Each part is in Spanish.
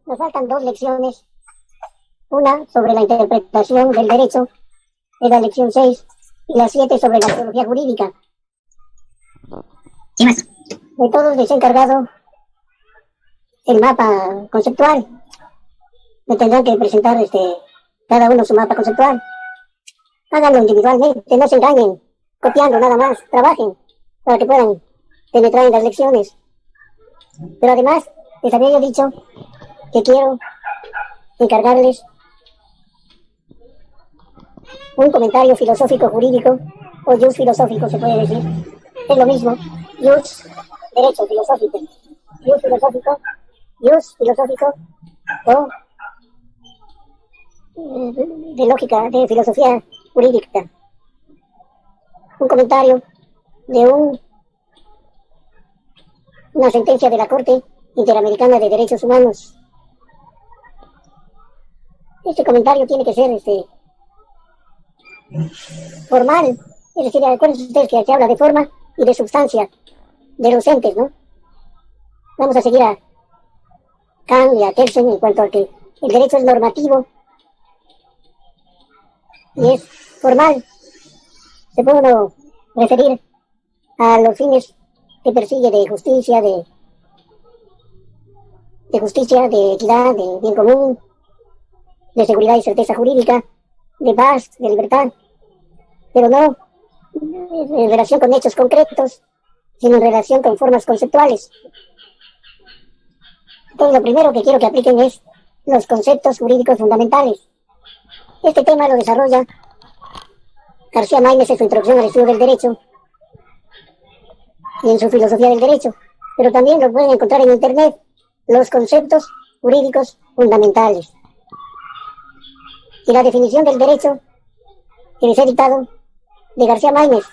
Nos faltan dos lecciones. Una sobre la interpretación del derecho, es la lección 6, y la 7 sobre la teología jurídica. ¿Qué más? De todos les he encargado el mapa conceptual. Me tendrán que presentar cada uno su mapa conceptual. Háganlo individualmente, no se engañen, copiando nada más, trabajen para que puedan penetrar en las lecciones. Pero además, les había yo dicho que quiero encargarles un comentario filosófico jurídico, o jus filosófico se puede decir. Es lo mismo, jus, derecho filosófico, jus filosófico, o de lógica, de filosofía jurídica. Un comentario de una sentencia de la Corte Interamericana de Derechos Humanos. Este comentario tiene que ser formal, es decir, acuérdense ustedes que se habla de forma y de sustancia de los entes, ¿no? Vamos a seguir a Kant y a Kelsen en cuanto a que el derecho es normativo y es formal. Se puede uno referir a los fines que persigue de justicia, de equidad, de bien común, de seguridad y certeza jurídica, de paz, de libertad, pero no en relación con hechos concretos, sino en relación con formas conceptuales. Entonces, lo primero que quiero que apliquen es los conceptos jurídicos fundamentales. Este tema lo desarrolla García Máinez en su introducción al estudio del derecho y en su filosofía del derecho, pero también lo pueden encontrar en internet, los conceptos jurídicos fundamentales. Y la definición del derecho que les he dictado de García Máinez.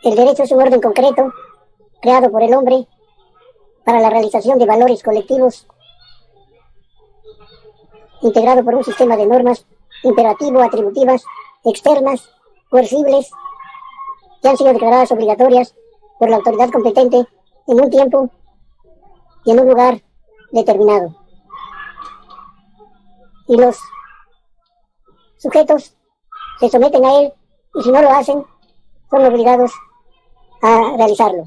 El derecho es un orden concreto creado por el hombre para la realización de valores colectivos, integrado por un sistema de normas imperativo-atributivas, externas, coercibles, que han sido declaradas obligatorias por la autoridad competente en un tiempo y en un lugar determinado. Y los sujetos se someten a él y si no lo hacen, son obligados a realizarlo.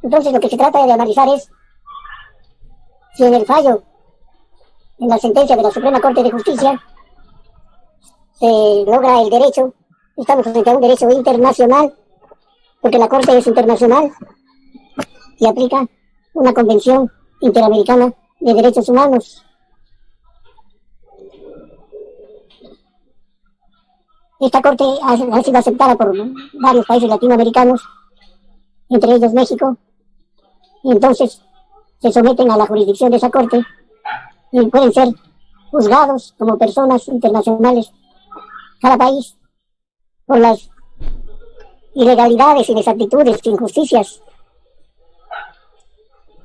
Entonces lo que se trata de analizar es si en el fallo, en la sentencia de la Suprema Corte de Justicia, se logra el derecho. Estamos frente a un derecho internacional, porque la Corte es internacional y aplica una convención interamericana de derechos humanos. Esta Corte ha sido aceptada por varios países latinoamericanos, entre ellos México, y entonces se someten a la jurisdicción de esa Corte y pueden ser juzgados como personas internacionales cada país por las ilegalidades, inexactitudes, injusticias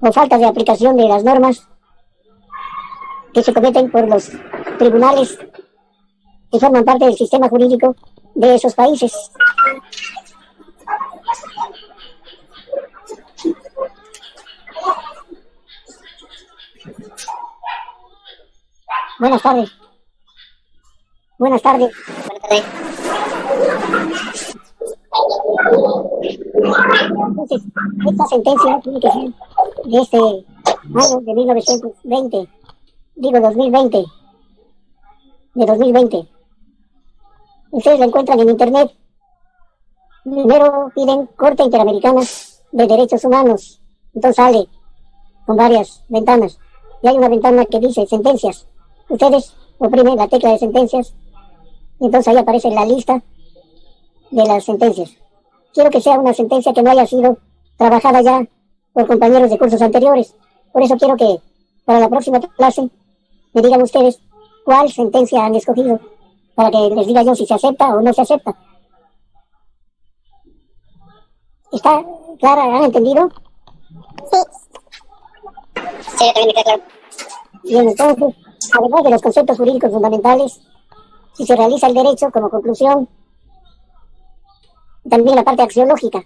o faltas de aplicación de las normas que se cometen por los tribunales que forman parte del sistema jurídico de esos países. Buenas tardes. Buenas tardes. Entonces, esta sentencia tiene que ser de este año de 1920, digo 2020, de 2020. Ustedes la encuentran en internet. Primero piden Corte Interamericana de Derechos Humanos, entonces sale con varias ventanas y hay una ventana que dice sentencias. Ustedes oprimen la tecla de sentencias y entonces ahí aparece la lista de las sentencias. Quiero que sea una sentencia que no haya sido trabajada ya por compañeros de cursos anteriores. Por eso quiero que para la próxima clase me digan ustedes cuál sentencia han escogido para que les diga yo si se acepta o no se acepta. ¿Está clara? ¿Han entendido? Sí. Sí, también me queda claro. Bien, entonces, además de los conceptos jurídicos fundamentales, si se realiza el derecho como conclusión, también la parte axiológica.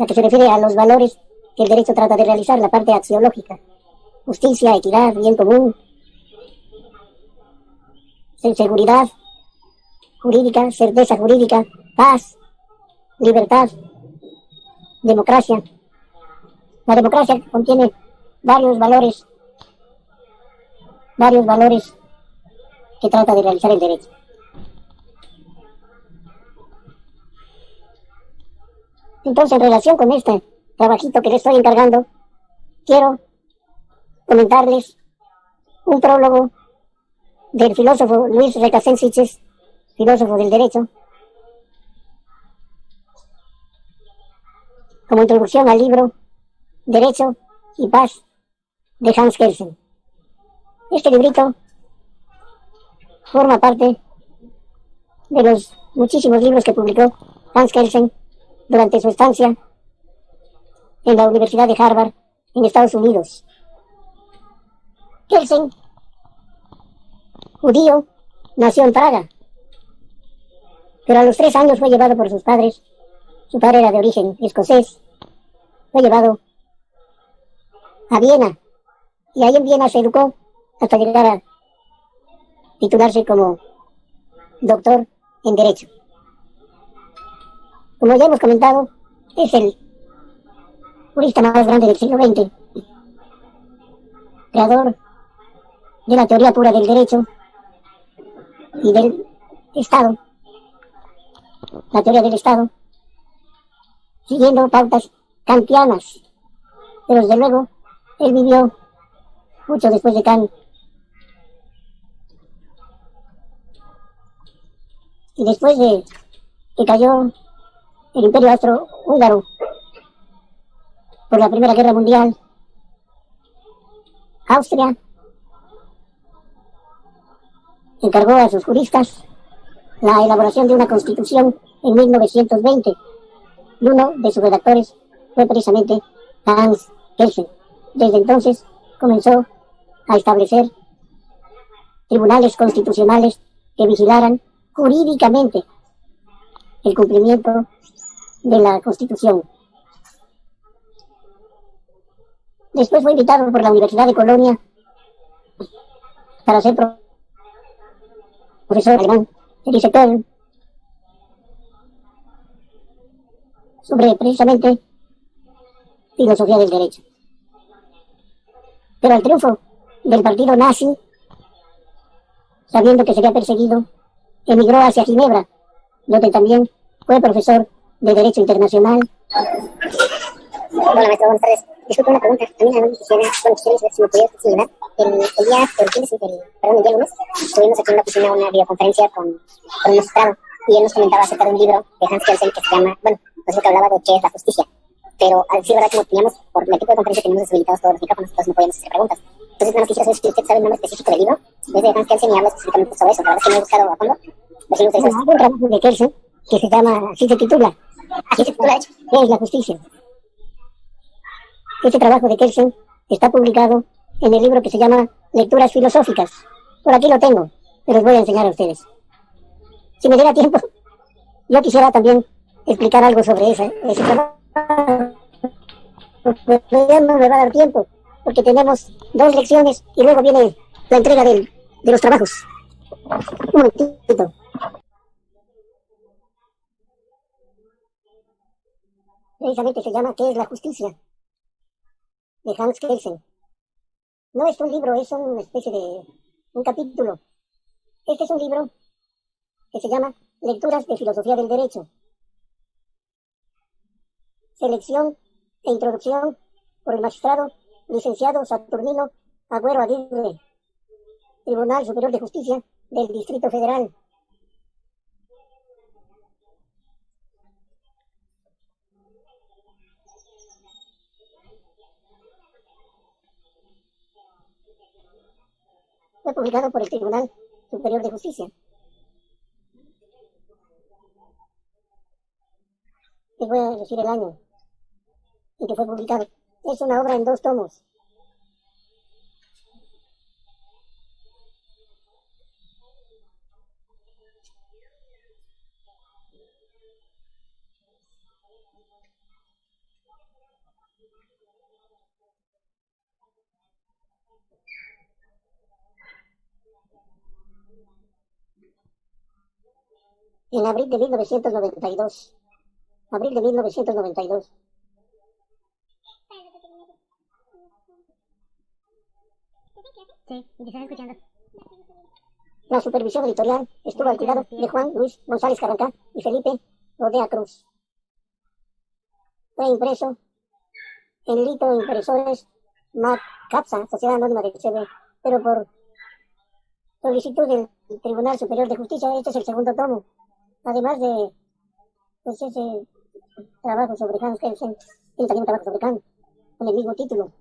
la que se refiere a los valores que el derecho trata de realizar, la parte axiológica: justicia, equidad, bien común, seguridad jurídica, certeza jurídica, paz, libertad, democracia. La democracia contiene varios valores que trata de realizar el derecho. Entonces, en relación con este trabajito que le estoy encargando, quiero comentarles un prólogo del filósofo Luis Recasens, filósofo del derecho, como introducción al libro Derecho y Paz de Hans Kelsen. Este librito forma parte de los muchísimos libros que publicó Hans Kelsen durante su estancia en la Universidad de Harvard, en Estados Unidos. Kelsen, judío, nació en Praga, pero a los 3 años fue llevado por sus padres. Su padre era de origen escocés. Fue llevado a Viena, y ahí en Viena se educó hasta llegar a titularse como doctor en Derecho. Como ya hemos comentado, es el jurista más grande del siglo XX, creador de la teoría pura del derecho y del Estado, la teoría del Estado, siguiendo pautas kantianas. Pero desde luego, él vivió mucho después de Kant. Y después de que cayó el Imperio Austrohúngaro por la Primera Guerra Mundial, Austria encargó a sus juristas la elaboración de una constitución en 1920, y uno de sus redactores fue precisamente Hans Kelsen. Desde entonces comenzó a establecer tribunales constitucionales que vigilaran jurídicamente el cumplimiento de la Constitución. Después fue invitado por la Universidad de Colonia para ser profesor alemán de Köln sobre precisamente filosofía del derecho. Pero al triunfo del partido nazi, sabiendo que sería perseguido, emigró hacia Ginebra, donde también fue profesor de Derecho Internacional. Hola, maestro, buenas tardes. Disculpe una pregunta. A mí nada más quisiera saber si me pudiera señalar. El día lunes, tuvimos aquí en la oficina una videoconferencia con un magistrado, y él nos comentaba acerca de un libro de Hans Kelsen que se llama, pues que hablaba de qué es la justicia. Pero al decir verdad que no teníamos, por el tipo de conferencia teníamos deshabilitados todos los micrófonos, entonces no podíamos hacer preguntas. Entonces nada más quisiera saber si usted sabe el nombre específico del libro. Es de Hans Kelsen y habla específicamente sobre eso. La verdad es que no he buscado a fondo. Hay un trabajo de Kelsen que se llama, así se titula, de hecho. ¿Qué es la justicia? Este trabajo de Kelsen está publicado en el libro que se llama Lecturas Filosóficas. Por aquí lo tengo, pero os voy a enseñar a ustedes. Si me diera tiempo, yo quisiera también explicar algo sobre ese trabajo. Pero ya no me va a dar tiempo, porque tenemos 2 lecciones y luego viene la entrega de los trabajos. Un momentito. Precisamente se llama ¿Qué es la justicia? De Hans Kelsen. No es un libro, es una especie de un capítulo. Este es un libro que se llama Lecturas de Filosofía del Derecho. Selección e introducción por el magistrado licenciado Saturnino Agüero Aguirre, Tribunal Superior de Justicia del Distrito Federal. Fue publicado por el Tribunal Superior de Justicia. Les voy a decir el año en que fue publicado. Es una obra en 2 tomos. En abril de 1992. Abril de 1992. Sí, y te estás escuchando. La supervisión editorial estuvo al cuidado de Juan Luis González Carrancá y Felipe Rodea Cruz. Fue impreso en Lito Impresores Capsa, Sociedad Anónima de Cheve, pero por solicitud del Tribunal Superior de Justicia, este es el segundo tomo. Además de pues, ese trabajo sobre Hans Kelsen, tiene también un trabajo sobre Kant, con el mismo título.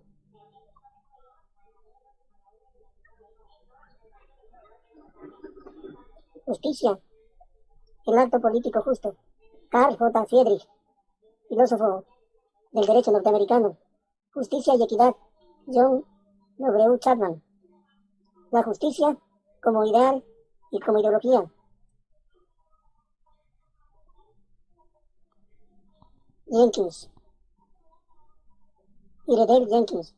Justicia, el acto político justo. Carl J. Friedrich, filósofo del derecho norteamericano. Justicia y equidad. John W. Chapman. La justicia como ideal y como ideología. Jenkins. Iredell Jenkins.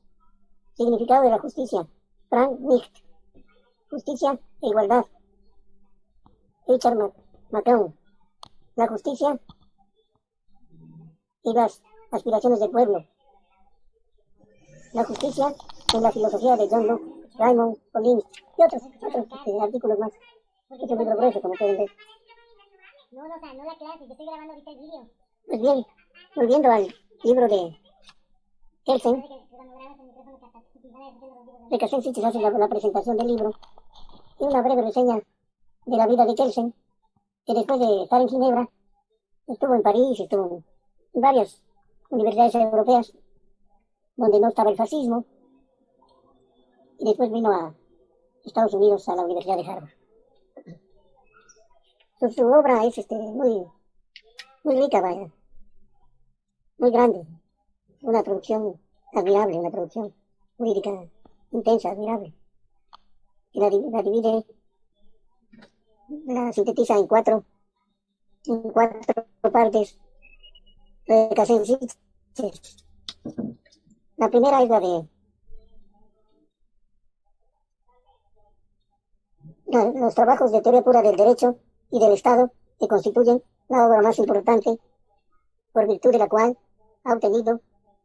Significado de la justicia. Frank Nicht. Justicia e igualdad. Richard McCown. La justicia y las aspiraciones del pueblo. La justicia en la filosofía de John Locke, Raymond Collins y otros artículos más. Este es un libro grueso, como pueden ver. No, o sea, no la clase, yo estoy grabando ahorita el vídeo. Pues bien, volviendo al libro de Kelsen, de Kelsen sí se hace la presentación del libro y una breve reseña de la vida de Kelsen, que después de estar en Ginebra, estuvo en París, estuvo en varias universidades europeas, donde no estaba el fascismo, y después vino a Estados Unidos a la Universidad de Harvard. Su obra es muy rica, vaya, muy grande, una producción admirable, una producción jurídica intensa, admirable. Y la divide, la sintetiza en cuatro partes casensis. La primera es la de los trabajos de teoría pura del derecho y del Estado, que constituyen la obra más importante, por virtud de la cual ha obtenido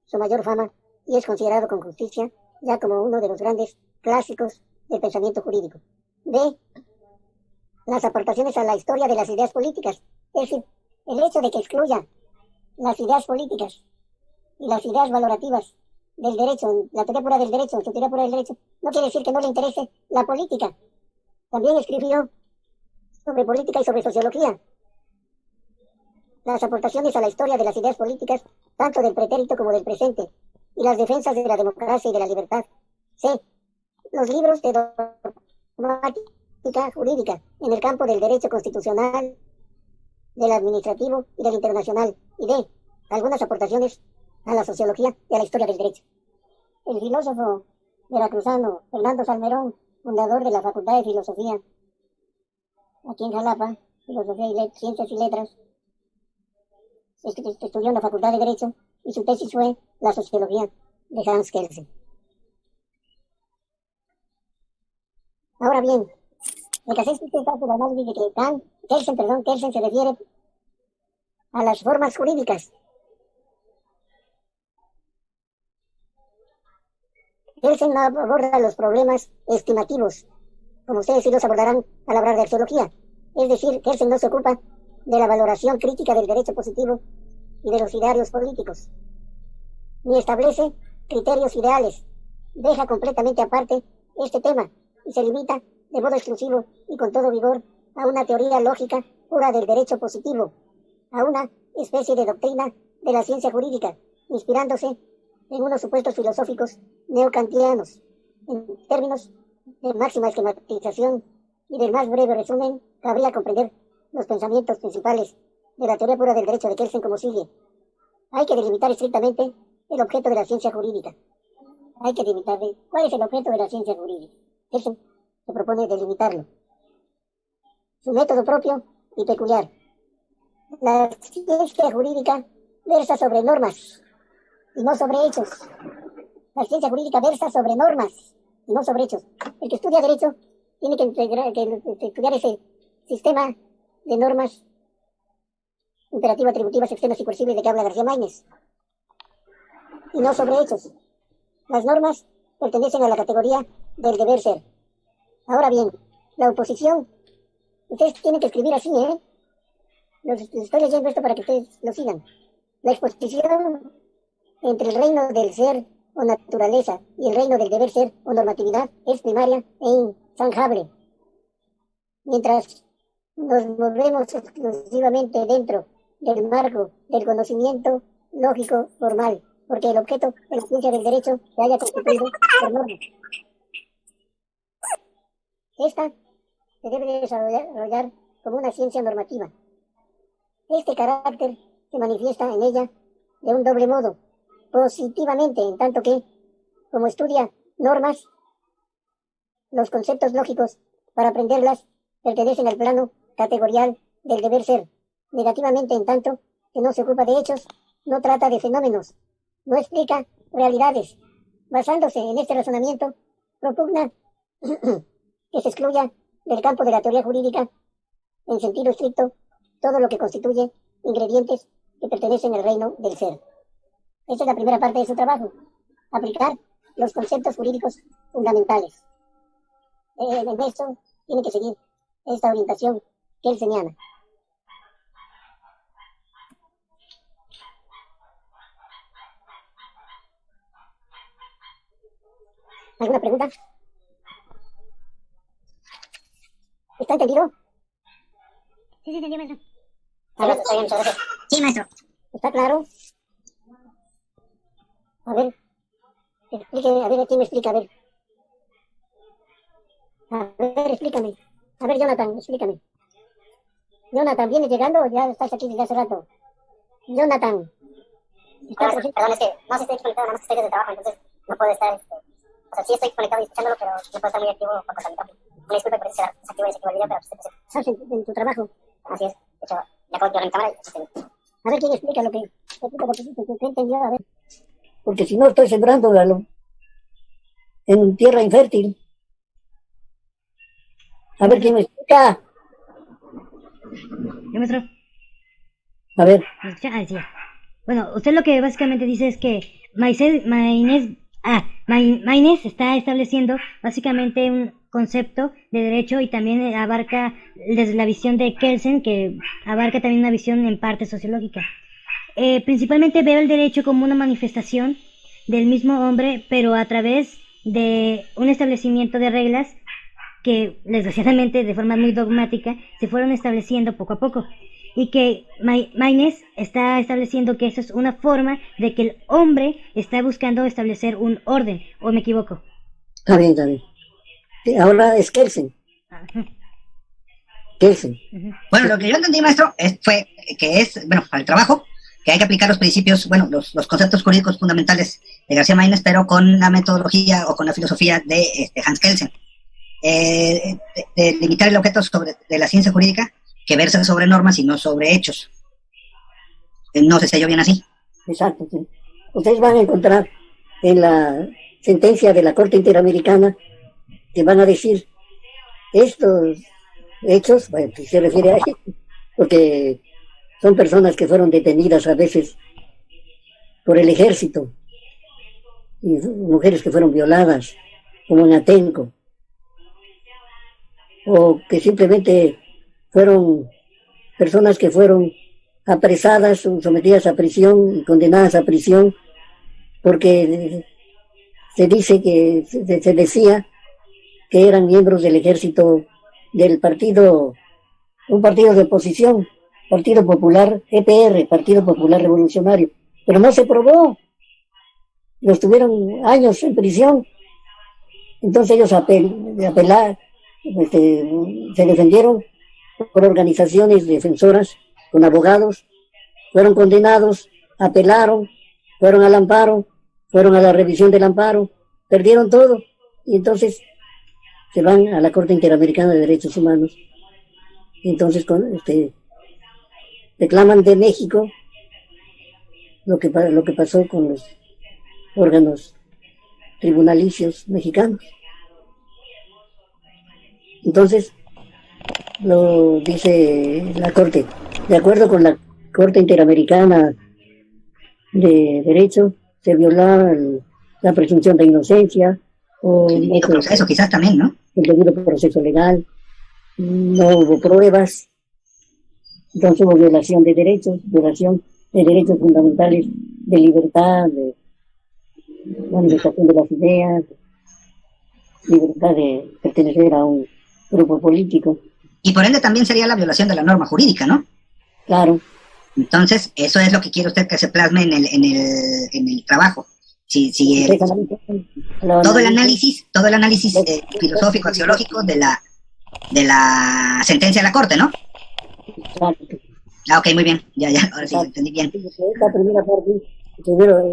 su mayor fama y es considerado con justicia ya como uno de los grandes clásicos del pensamiento jurídico. B. Las aportaciones a la historia de las ideas políticas, es decir, el hecho de que excluya las ideas políticas y las ideas valorativas del derecho, la teoría pura del derecho, su teoría pura del derecho, no quiere decir que no le interese la política. También escribió sobre política y sobre sociología. Las aportaciones a la historia de las ideas políticas, tanto del pretérito como del presente, y las defensas de la democracia y de la libertad. C. Los libros de dogmática jurídica en el campo del derecho constitucional, del administrativo y del internacional. Y D. Algunas aportaciones a la sociología y a la historia del derecho. El filósofo veracruzano Fernando Salmerón, fundador de la Facultad de Filosofía, aquí en Jalapa, Filosofía y Ciencias y Letras, estudió en la Facultad de Derecho y su tesis fue la sociología de Hans Kelsen. Ahora bien, el que hace este caso de análisis de que Kelsen se refiere a las formas jurídicas. Kelsen no aborda los problemas estimativos, como ustedes sí los abordarán al hablar de axiología. Es decir, Kelsen no se ocupa de la valoración crítica del derecho positivo y de los idearios políticos, ni establece criterios ideales. Deja completamente aparte este tema y se limita de modo exclusivo y con todo vigor a una teoría lógica pura del derecho positivo, a una especie de doctrina de la ciencia jurídica, inspirándose en unos supuestos filosóficos neocantianos. En términos de máxima esquematización y del más breve resumen, cabría comprender los pensamientos principales de la teoría pura del derecho de Kelsen como sigue. Hay que delimitar estrictamente el objeto de la ciencia jurídica. Hay que delimitar cuál es el objeto de la ciencia jurídica. Kelsen se propone delimitarlo. Su método propio y peculiar. La ciencia jurídica versa sobre normas y no sobre hechos. La ciencia jurídica versa sobre normas y no sobre hechos. El que estudia derecho tiene que estudiar ese sistema de normas imperativas, atributivas, externas y coercibles de que habla García Máinez, y no sobre hechos. Las normas pertenecen a la categoría del deber ser. Ahora bien, la oposición, ustedes tienen que escribir así, les estoy leyendo esto para que ustedes lo sigan. La exposición entre el reino del ser o naturaleza y el reino del deber ser o normatividad es primaria e inzanjable. Mientras nos movemos exclusivamente dentro del marco del conocimiento lógico formal, porque el objeto de la ciencia del derecho se haya constituido por normas. Esta se debe desarrollar como una ciencia normativa. Este carácter se manifiesta en ella de un doble modo, positivamente, en tanto que, como estudia normas, los conceptos lógicos para aprenderlas pertenecen al plano categorial del deber ser. Negativamente, en tanto que no se ocupa de hechos, no trata de fenómenos, no explica realidades. Basándose en este razonamiento, propugna que se excluya del campo de la teoría jurídica, en sentido estricto, todo lo que constituye ingredientes que pertenecen al reino del ser. Esa es la primera parte de su trabajo, aplicar los conceptos jurídicos fundamentales. En eso tiene que seguir esta orientación que él señala. ¿Alguna pregunta? ¿Está entendido? Sí, entendí, maestro. A ver, Sí, maestro. ¿está claro? A ver, explíqueme, a ver, ¿quién me explica? A ver, explícame. A ver, Jonathan, explícame. Jonathan, ¿vienes llegando o ya estás aquí desde hace rato? Jonathan. ¿Está presente? Perdón, es que no sé si estoy conectado, nada más estoy desde trabajo, entonces no puedo estar, o sea, sí estoy conectado y escuchándolo, pero no puedo estar muy activo por cosas del micrófono. Una disculpa por eso se desactivó y se activó el video, pero estoy presente. ¿Estás en tu trabajo? Así es. De hecho, ya acabo de activar mi cámara y estoy bien. A ver, ¿quién explica lo que entendió? A ver. Porque si no estoy sembrando, Galo, en tierra infértil. A ver, ¿quién me explica? ¿Qué, maestro? A ver. ¿Me escucha? Ah, sí. Bueno, usted lo que básicamente dice es que Maynez está estableciendo básicamente un concepto de derecho y también abarca desde la visión de Kelsen, que abarca también una visión en parte sociológica. Principalmente veo el derecho como una manifestación del mismo hombre, pero a través de un establecimiento de reglas que, desgraciadamente, de forma muy dogmática, se fueron estableciendo poco a poco. Y que Maynez está estableciendo que eso es una forma de que el hombre está buscando establecer un orden, ¿o me equivoco? Está bien, está bien. Sí, ahora es Kelsen. Kelsen. Bueno, lo que yo entendí, maestro, fue que bueno, para el trabajo, que hay que aplicar los principios, bueno, los conceptos jurídicos fundamentales de García Maynez, pero con la metodología o con la filosofía de Hans Kelsen. De limitar el objeto de la ciencia jurídica que versa sobre normas y no sobre hechos. No sé si yo bien así. Exacto, sí. Ustedes van a encontrar en la sentencia de la Corte Interamericana que van a decir estos hechos, bueno, si se refiere a ellos, porque son personas que fueron detenidas a veces por el ejército, y mujeres que fueron violadas, como en Atenco, o que simplemente fueron personas que fueron apresadas, sometidas a prisión y condenadas a prisión, porque se dice que se decía que eran miembros del ejército del partido, un partido de oposición, Partido Popular, EPR, Partido Popular Revolucionario, pero no se probó, los tuvieron años en prisión. Entonces ellos apelaron, se defendieron por organizaciones defensoras, con abogados, fueron condenados, apelaron, fueron al amparo, fueron a la revisión del amparo, perdieron todo, y entonces se van a la Corte Interamericana de Derechos Humanos. Y entonces reclaman de México lo que pasó con los órganos tribunalicios mexicanos. Entonces, lo dice la Corte, de acuerdo con la Corte Interamericana de Derecho, se violaba la presunción de inocencia, o El debido proceso, quizás también, ¿no? el debido proceso legal, no hubo pruebas, entonces hubo violación de derechos fundamentales, de libertad, de manifestación de las ideas, libertad de pertenecer a un grupo político. Y por ende también sería la violación de la norma jurídica, ¿no? Claro. Entonces, eso es lo que quiere usted que se plasme en el trabajo. Si todo el análisis filosófico, axiológico de la sentencia de la Corte, ¿no? Exacto. Ah, ok, muy bien. Ya, ahora sí, entendí bien.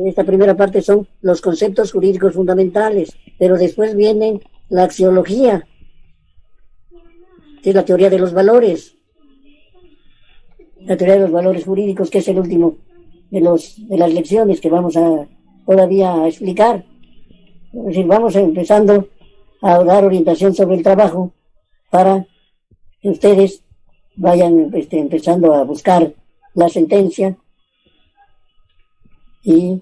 Esta primera parte son los conceptos jurídicos fundamentales, pero después viene la axiología, que es la teoría de los valores. La teoría de los valores jurídicos, que es el último de las lecciones que vamos a todavía a explicar. Es decir, vamos empezando a dar orientación sobre el trabajo para que ustedes vayan empezando a buscar la sentencia y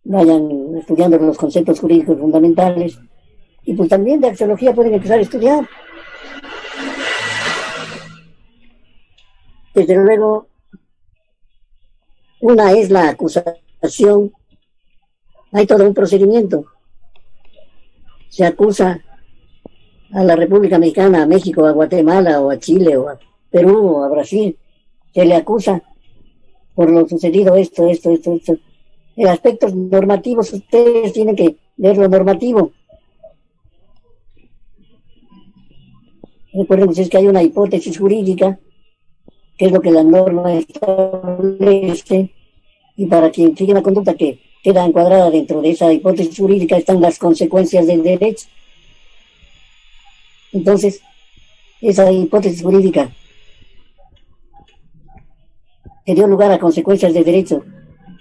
vayan estudiando los conceptos jurídicos fundamentales, y pues también de axiología pueden empezar a estudiar. Desde luego, una es la acusación. Hay todo un procedimiento. Se acusa a la República Mexicana, a México, a Guatemala, o a Chile, o a Perú, o a Brasil. Se le acusa por lo sucedido esto. En aspectos normativos, ustedes tienen que ver lo normativo. Recuerden ustedes que hay una hipótesis jurídica, que es lo que la norma establece, y para quien sigue una conducta que queda encuadrada dentro de esa hipótesis jurídica están las consecuencias del derecho. Entonces, esa hipótesis jurídica que dio lugar a consecuencias del derecho,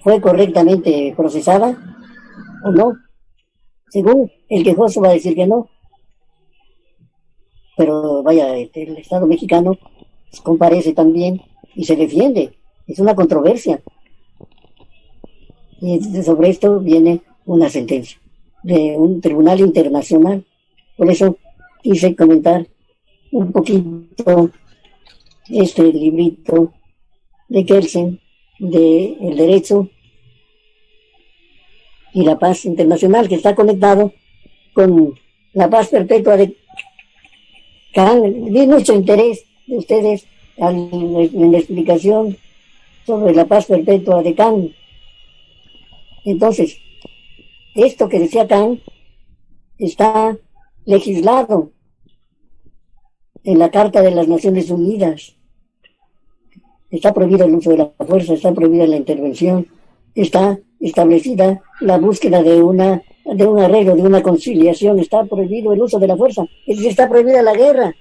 ¿fue correctamente procesada o no? Según el quejoso va a decir que no, pero vaya, el Estado mexicano comparece también y se defiende. Es una controversia. Y sobre esto viene una sentencia de un tribunal internacional. Por eso quise comentar un poquito este librito de Kelsen, de El Derecho y la Paz Internacional, que está conectado con la paz perpetua de Kant. Vi mucho interés de ustedes en la explicación sobre la paz perpetua de Kant. Entonces, esto que decía Kant está legislado en la Carta de las Naciones Unidas. Está prohibido el uso de la fuerza, está prohibida la intervención, está establecida la búsqueda de un arreglo, de una conciliación, está prohibido el uso de la fuerza, es decir, está prohibida la guerra.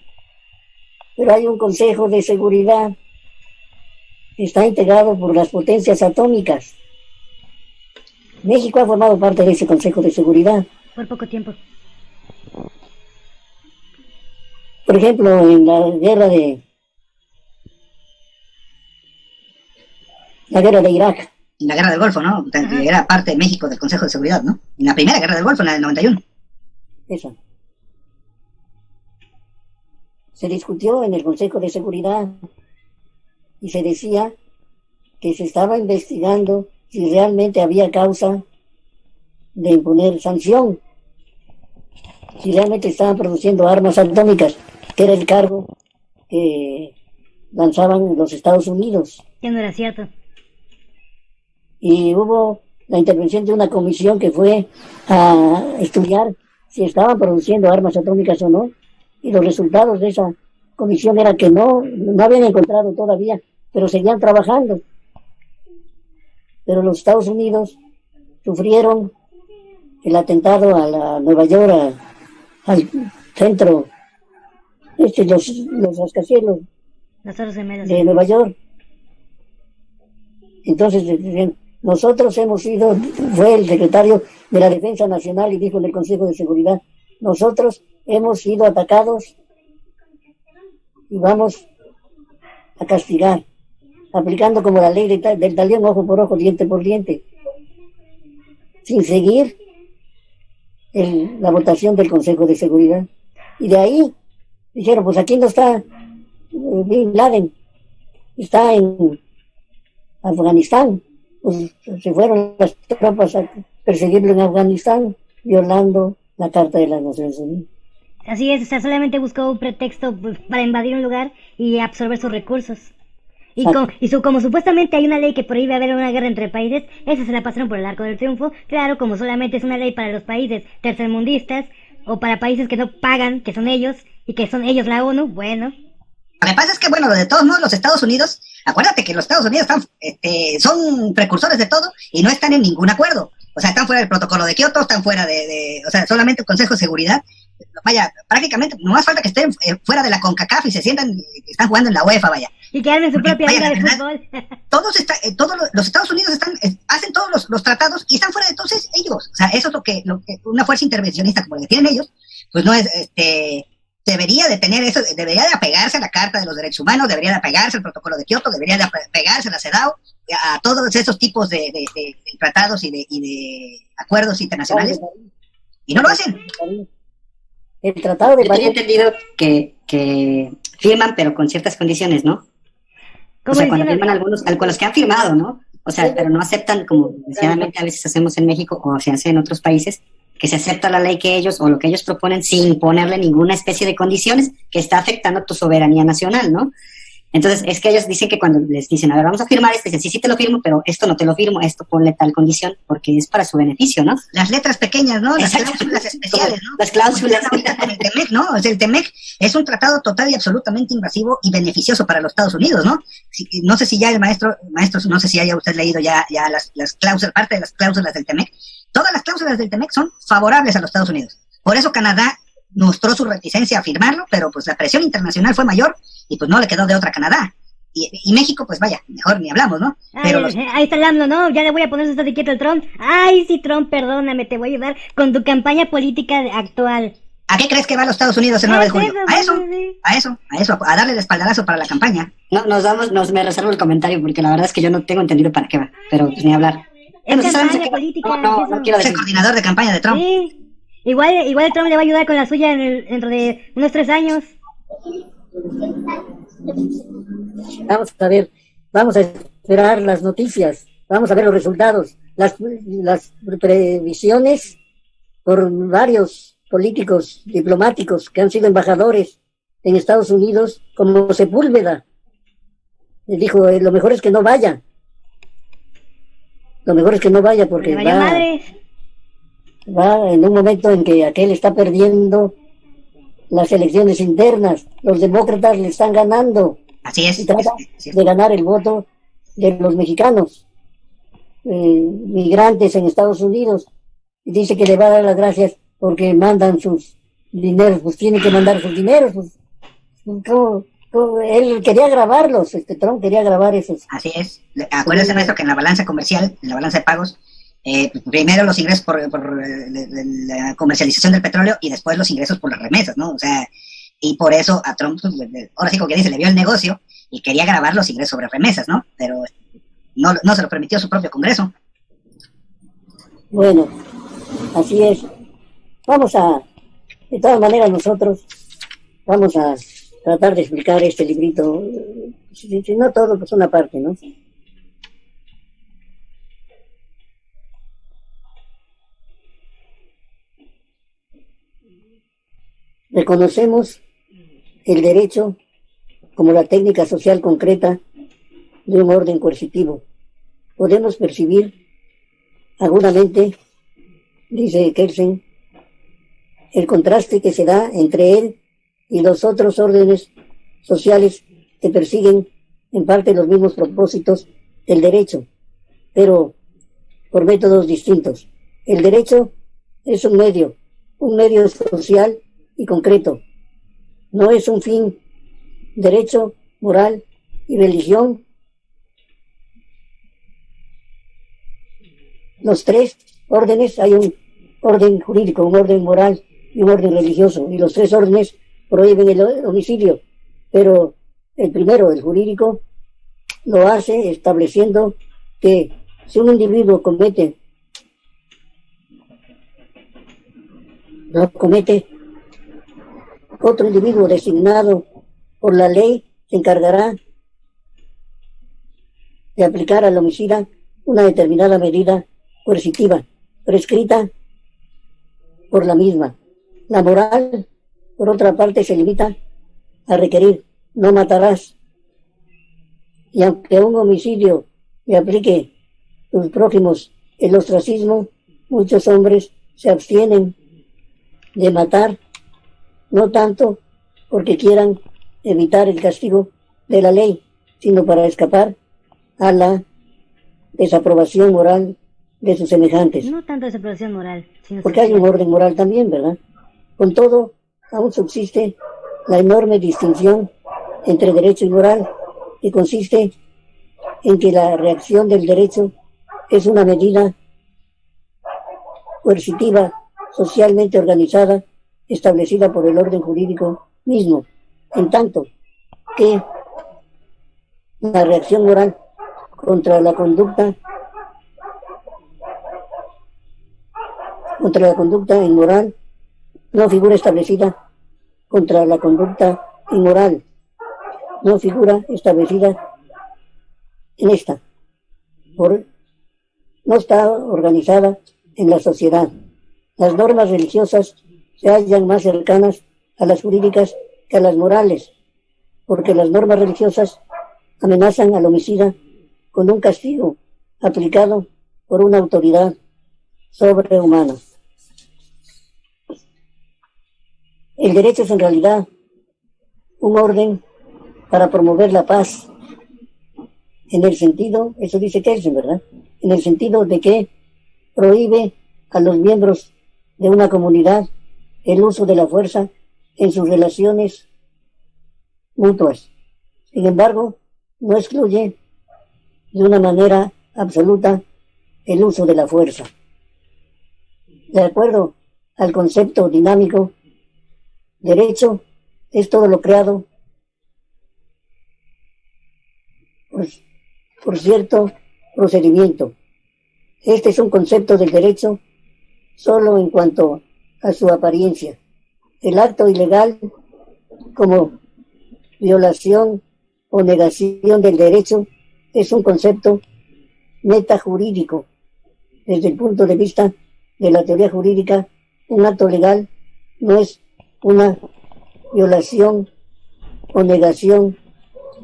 Pero hay un Consejo de Seguridad que está integrado por las potencias atómicas. México ha formado parte de ese Consejo de Seguridad. Por poco tiempo. Por ejemplo, en la guerra de Irak. En la guerra del Golfo, ¿no? Era parte de México del Consejo de Seguridad, ¿no? En la primera guerra del Golfo, en la del 91. Eso. Se discutió en el Consejo de Seguridad y se decía que se estaba investigando si realmente había causa de imponer sanción, si realmente estaban produciendo armas atómicas, que era el cargo que lanzaban los Estados Unidos. Que no era cierto. Y hubo la intervención de una comisión que fue a estudiar si estaban produciendo armas atómicas o no, y los resultados de esa comisión era que no habían encontrado todavía, pero seguían trabajando. Pero los Estados Unidos sufrieron el atentado a la Nueva York, al centro, los rascacielos Las Torres Gemelas de Nueva York. Entonces decían, Nosotros hemos sido, fue el secretario de la Defensa Nacional y dijo en el Consejo de Seguridad, nosotros hemos sido atacados y vamos a castigar, aplicando como la ley del talión, ojo por ojo, diente por diente, sin seguir la votación del Consejo de Seguridad. Y de ahí dijeron, pues aquí no está Bin Laden, está en Afganistán. Pues se fueron las tropas a perseguirlo en Afganistán, violando la Carta de las Naciones Unidas. Así es, o sea, solamente buscó un pretexto pues, para invadir un lugar y absorber sus recursos. Y, como supuestamente hay una ley que prohíbe haber una guerra entre países, esa se la pasaron por el arco del triunfo. Claro, como solamente es una ley para los países tercermundistas o para países que no pagan, que son ellos, y que son ellos la ONU, bueno. Lo que pasa es que, bueno, de todos modos, los Estados Unidos, acuérdate que los Estados Unidos son precursores de todo y no están en ningún acuerdo. O sea, están fuera del protocolo de Kioto, están fuera o sea, solamente el Consejo de Seguridad. Vaya, prácticamente, no más falta que estén fuera de la CONCACAF y se sientan, están jugando en la UEFA, vaya. Y que armen su propia liga de fútbol. Todos los Estados Unidos hacen todos los tratados y están fuera de todos ellos. O sea, eso es lo que una fuerza intervencionista como la que tienen ellos, pues no es, debería de tener eso, debería de apegarse a la Carta de los Derechos Humanos, debería de apegarse al Protocolo de Kioto, debería de apegarse a la CEDAW, a todos esos tipos de tratados y de acuerdos internacionales, y no lo hacen. El Tratado de París. Yo he entendido que firman, pero con ciertas condiciones, ¿no? O sea, cuando firman con los que han firmado, ¿no? O sea, pero no aceptan, como desgraciadamente a veces hacemos en México o se hace en otros países, que se acepta la ley que ellos o lo que ellos proponen sin ponerle ninguna especie de condiciones que está afectando tu soberanía nacional, ¿no? Entonces, es que ellos dicen que cuando les dicen, a ver, vamos a firmar esto, dicen, sí te lo firmo, pero esto no te lo firmo, esto ponle tal condición, porque es para su beneficio, ¿no? Las letras pequeñas, ¿no? Las cláusulas especiales, ¿no? Las cláusulas. Con el TEMEC, ¿no? O sea, el TEMEC es un tratado total y absolutamente invasivo y beneficioso para los Estados Unidos, ¿no? No sé si ya el maestro, no sé si haya usted leído ya las cláusulas, parte de las cláusulas del TEMEC. Todas las cláusulas del TEMEC son favorables a los Estados Unidos. Por eso Canadá mostró su reticencia a firmarlo, pero pues la presión internacional fue mayor y pues no le quedó de otra a Canadá. Y México, pues vaya, mejor ni hablamos, ¿no? Pero ahí está el AMLO, ¿no? Ya le voy a poner su quieto el Trump. Ay, sí, Trump, perdóname, te voy a ayudar con tu campaña política actual. ¿A qué crees que va a los Estados Unidos el 9 de julio? A darle el espaldarazo para la campaña. No, me reservo el comentario porque la verdad es que yo no tengo entendido para qué va, pero pues ni hablar. Es campaña política. No quiero decir. Es el coordinador de campaña de Trump. Sí. Igual Trump le va a ayudar con la suya dentro de unos 3 años. Vamos a ver, vamos a esperar las noticias, vamos a ver los resultados, las previsiones por varios políticos diplomáticos que han sido embajadores en Estados Unidos, como Sepúlveda. Dijo, lo mejor es que no vaya. Lo mejor es que no vaya porque va en un momento en que aquel está perdiendo las elecciones internas, los demócratas le están ganando. Así es. Y trata de ganar el voto de los mexicanos, migrantes en Estados Unidos. Y dice que le va a dar las gracias porque mandan sus dineros, pues tiene que mandar sus dineros. Pues, él quería grabarlos, Trump quería grabar esos. Así es. Acuérdense, maestro, que en la balanza comercial, en la balanza de pagos, primero los ingresos por la comercialización del petróleo y después los ingresos por las remesas, ¿no? O sea, y por eso a Trump, pues, ahora sí como que dice, le vio el negocio y quería grabar los ingresos sobre remesas, ¿no? Pero no se lo permitió su propio Congreso. Bueno, así es. De todas maneras nosotros vamos a tratar de explicar este librito, si no todo, pues una parte, ¿no? Reconocemos el derecho como la técnica social concreta de un orden coercitivo. Podemos percibir agudamente, dice Kelsen, el contraste que se da entre él y los otros órdenes sociales que persiguen en parte los mismos propósitos del derecho, pero por métodos distintos. El derecho es un medio social y concreto. No es un fin. Derecho, moral y religión los tres órdenes, hay un orden jurídico, un orden moral y un orden religioso, y los tres órdenes prohíben el homicidio, pero el primero, el jurídico, lo hace estableciendo que si un individuo lo comete otro individuo designado por la ley, se encargará de aplicar al homicida una determinada medida coercitiva, prescrita por la misma. La moral, por otra parte, se limita a requerir: no matarás. Y aunque a un homicidio le aplique sus prójimos el ostracismo, muchos hombres se abstienen de matar, no tanto porque quieran evitar el castigo de la ley, sino para escapar a la desaprobación moral de sus semejantes. No tanto desaprobación moral, sino porque hay un orden moral también, ¿verdad? Con todo, aún subsiste la enorme distinción entre derecho y moral, que consiste en que la reacción del derecho es una medida coercitiva, socialmente organizada, establecida por el orden jurídico mismo, en tanto que la reacción moral contra la conducta inmoral no figura establecida contra la conducta inmoral, no figura establecida en esta, no está organizada en la sociedad. Las normas religiosas se hallan más cercanas a las jurídicas que a las morales, porque las normas religiosas amenazan al homicida con un castigo aplicado por una autoridad sobrehumana. El derecho es en realidad un orden para promover la paz, en el sentido, eso dice Kelsen, ¿verdad? En el sentido de que prohíbe a los miembros de una comunidad el uso de la fuerza en sus relaciones mutuas. Sin embargo, no excluye de una manera absoluta el uso de la fuerza. De acuerdo al concepto dinámico, derecho es todo lo creado por cierto procedimiento. Este es un concepto del derecho solo en cuanto a su apariencia. El acto ilegal, como violación o negación del derecho, es un concepto metajurídico. Desde el punto de vista de la teoría jurídica, un acto legal no es una violación o negación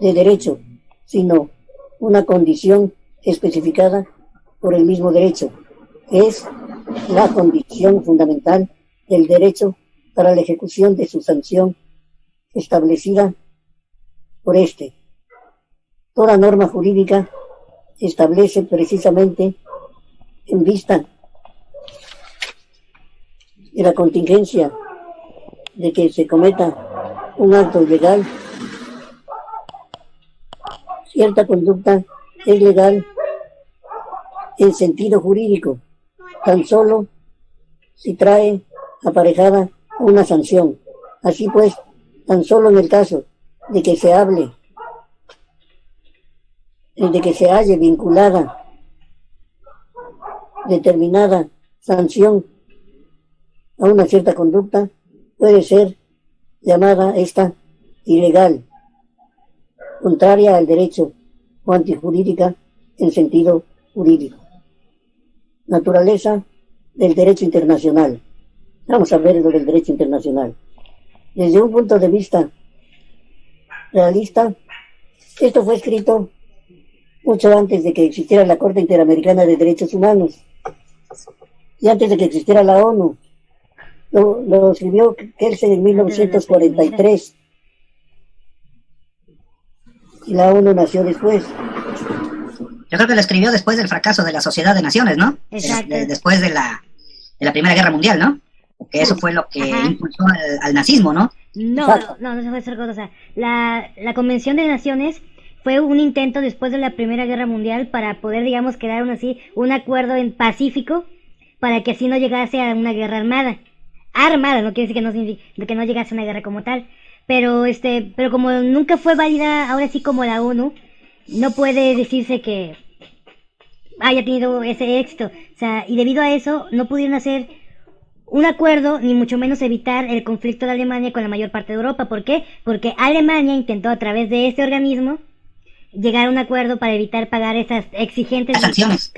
de derecho, sino una condición especificada por el mismo derecho. Es la condición fundamental del derecho para la ejecución de su sanción establecida por este. Toda norma jurídica establece precisamente, en vista de la contingencia de que se cometa un acto ilegal, cierta conducta es legal en sentido jurídico, tan solo si trae aparejada una sanción. Así pues, tan solo en el caso de que se halle vinculada determinada sanción a una cierta conducta, puede ser llamada esta ilegal, contraria al derecho o antijurídica en sentido jurídico. Naturaleza del derecho internacional. Vamos a ver lo del derecho internacional. Desde un punto de vista realista, esto fue escrito mucho antes de que existiera la Corte Interamericana de Derechos Humanos y antes de que existiera la ONU. Lo escribió Kelsen en 1943 y la ONU nació después. Yo creo que lo escribió después del fracaso de la Sociedad de Naciones, ¿no? Exacto. Después de la Primera Guerra Mundial, ¿no? Que eso fue lo que impulsó al nazismo, ¿no? No se puede hacer cosa. La Convención de Naciones fue un intento después de la Primera Guerra Mundial para poder, digamos, crear un acuerdo en pacífico para que así no llegase a una guerra armada. Armada, no quiere decir que no llegase a una guerra como tal. Pero como nunca fue válida, ahora sí como la ONU, no puede decirse que haya tenido ese éxito. O sea, y debido a eso, no pudieron hacer un acuerdo, ni mucho menos evitar el conflicto de Alemania con la mayor parte de Europa. ¿Por qué? Porque Alemania intentó a través de este organismo llegar a un acuerdo para evitar pagar esas exigentes sanciones,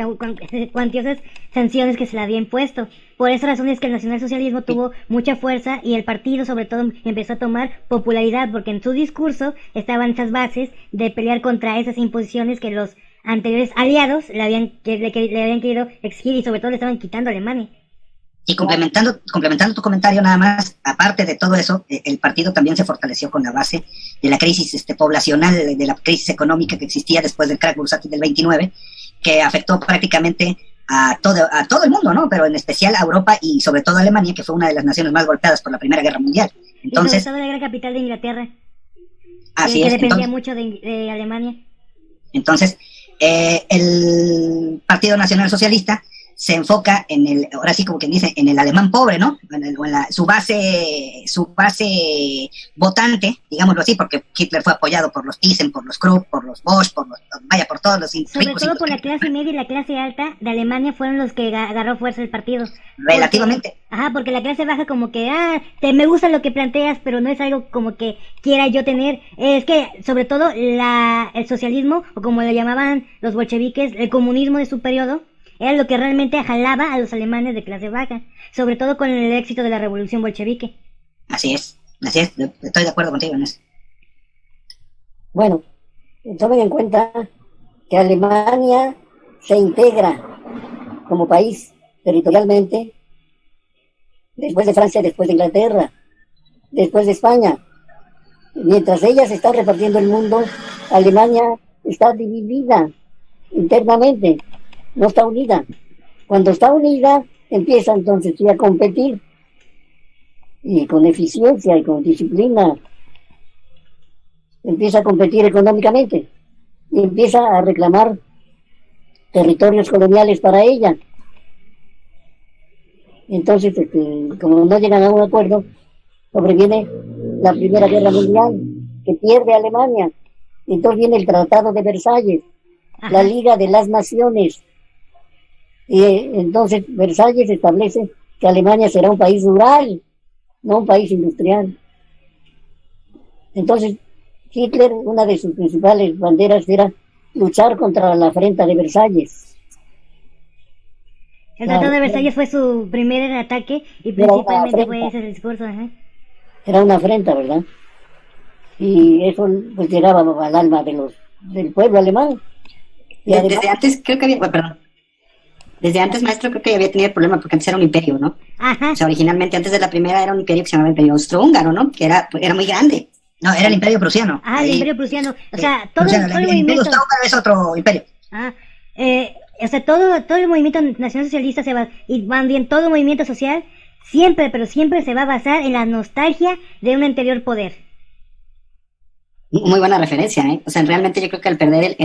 cuantiosas sanciones que se le había impuesto. Por esa razón es que el nacionalsocialismo tuvo mucha fuerza y el partido sobre todo empezó a tomar popularidad, porque en su discurso estaban esas bases de pelear contra esas imposiciones que los anteriores aliados le habían querido exigir, y sobre todo le estaban quitando a Alemania. Y complementando tu comentario nada más, aparte de todo eso, el partido también se fortaleció con la base de la crisis poblacional, de la crisis económica que existía después del crack bursátil del 29, que afectó prácticamente a todo el mundo, ¿no? Pero en especial a Europa y sobre todo a Alemania, que fue una de las naciones más golpeadas por la Primera Guerra Mundial. Entonces, y sobre todo la gran capital de Inglaterra, así que es, dependía mucho de Alemania. Entonces, el Partido Nacional Socialista se enfoca ahora sí como quien dice, en el alemán pobre, ¿no? Su base votante, digámoslo así, porque Hitler fue apoyado por los Thyssen, por los Krupp, por los Bosch, por todos los sobre todo por la clase media y la clase alta de Alemania fueron los que agarró fuerza el partido. Relativamente. Porque la clase baja como que, me gusta lo que planteas, pero no es algo como que quiera yo tener. Es que, sobre todo, el socialismo, o como lo llamaban los bolcheviques, el comunismo de su periodo, era lo que realmente jalaba a los alemanes de clase baja, sobre todo con el éxito de la revolución bolchevique. Así es, estoy de acuerdo contigo en eso. Bueno, tomen en cuenta que Alemania se integra como país territorialmente después de Francia, después de Inglaterra, después de España. Mientras ella se está repartiendo el mundo, Alemania está dividida internamente. No está unida. Cuando está unida, empieza entonces a competir, y con eficiencia y con disciplina, empieza a competir económicamente y empieza a reclamar territorios coloniales para ella. Entonces, como no llegan a un acuerdo, sobreviene la Primera Guerra Mundial, que pierde Alemania. Entonces viene el Tratado de Versalles, la Liga de las Naciones. Y entonces Versalles establece que Alemania será un país rural, no un país industrial. Entonces Hitler, una de sus principales banderas era luchar contra la afrenta de Versalles. El Tratado de Versalles fue su primer ataque y principalmente fue ese el discurso. Era una afrenta, ¿verdad? Y eso pues llegaba al alma del pueblo alemán. Y además, desde antes creo que había, desde antes, maestro, creo que había tenido el problema porque antes era un imperio, ¿no? Ajá. O sea, originalmente antes de la primera era un imperio que se llamaba Imperio Austrohúngaro, ¿no? Que era muy grande. No, era el Imperio Prusiano. El Imperio Prusiano. O sea, todo el movimiento... Imperio Austrohúngaro es otro imperio. O sea, todo el movimiento nacionalsocialista y más bien todo movimiento social siempre, pero siempre se va a basar en la nostalgia de un anterior poder. Muy buena referencia, ¿eh? O sea, realmente yo creo que al perder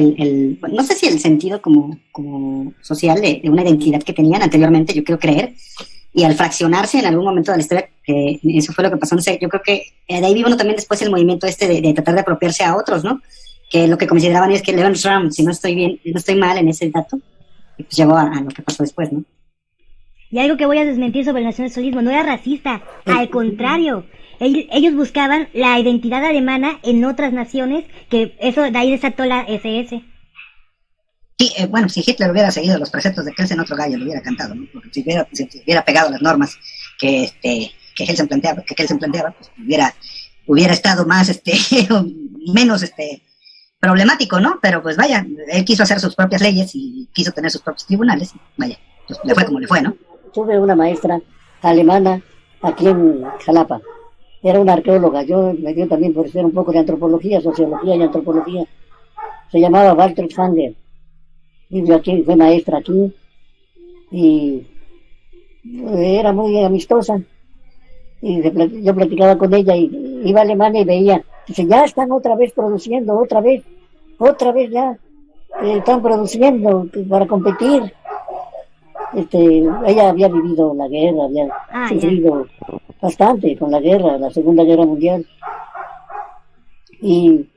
no sé si el sentido como social de una identidad que tenían anteriormente, yo quiero creer, y al fraccionarse en algún momento de la historia, eso fue lo que pasó, no sé, yo creo que de ahí vino también después el movimiento de tratar de apropiarse a otros, ¿no? Que lo que consideraban es que Lebensraum, si no estoy mal en ese dato, y pues llegó a lo que pasó después, ¿no? Y algo que voy a desmentir sobre el nacionalsocialismo, no era racista, al contrario. Ellos buscaban la identidad alemana en otras naciones, que eso de ahí desató la SS. Sí, bueno, si Hitler hubiera seguido los preceptos de Kelsen, otro gallo lo hubiera cantado, ¿no? Porque si hubiera pegado las normas que Kelsen planteaba, pues hubiera estado más, menos, problemático, ¿no? Pero pues vaya, él quiso hacer sus propias leyes y quiso tener sus propios tribunales, vaya, pues le fue como le fue, ¿no? Tuve una maestra alemana aquí en Jalapa. Era una arqueóloga, yo me dio también por ser un poco de antropología, sociología y antropología. Se llamaba Walter Sanger. Vivió aquí, fue maestra aquí, y era muy amistosa. Y yo platicaba con ella y iba a Alemania y veía, dice, ya están otra vez produciendo, otra vez. otra vez ya están produciendo para competir. Ella había vivido la guerra, había sufrido bastante con la guerra, la Segunda Guerra Mundial. Y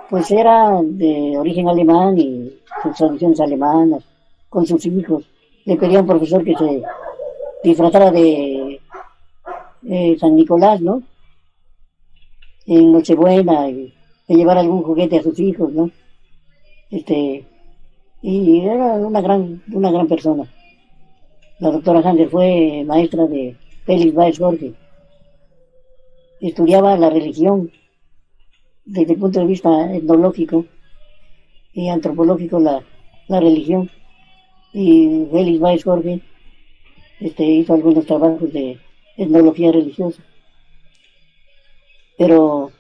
pues era de origen alemán y sus tradiciones alemanas, con sus hijos. Le pedía a un profesor que se disfrazara de San Nicolás, ¿no? En Nochebuena, y de llevar algún juguete a sus hijos, ¿no? Y era una gran persona. La doctora Hanger fue maestra de Félix Báez Jorge. Estudiaba la religión desde el punto de vista etnológico y antropológico, la religión. Y Félix Báez Jorge hizo algunos trabajos de etnología religiosa. Pero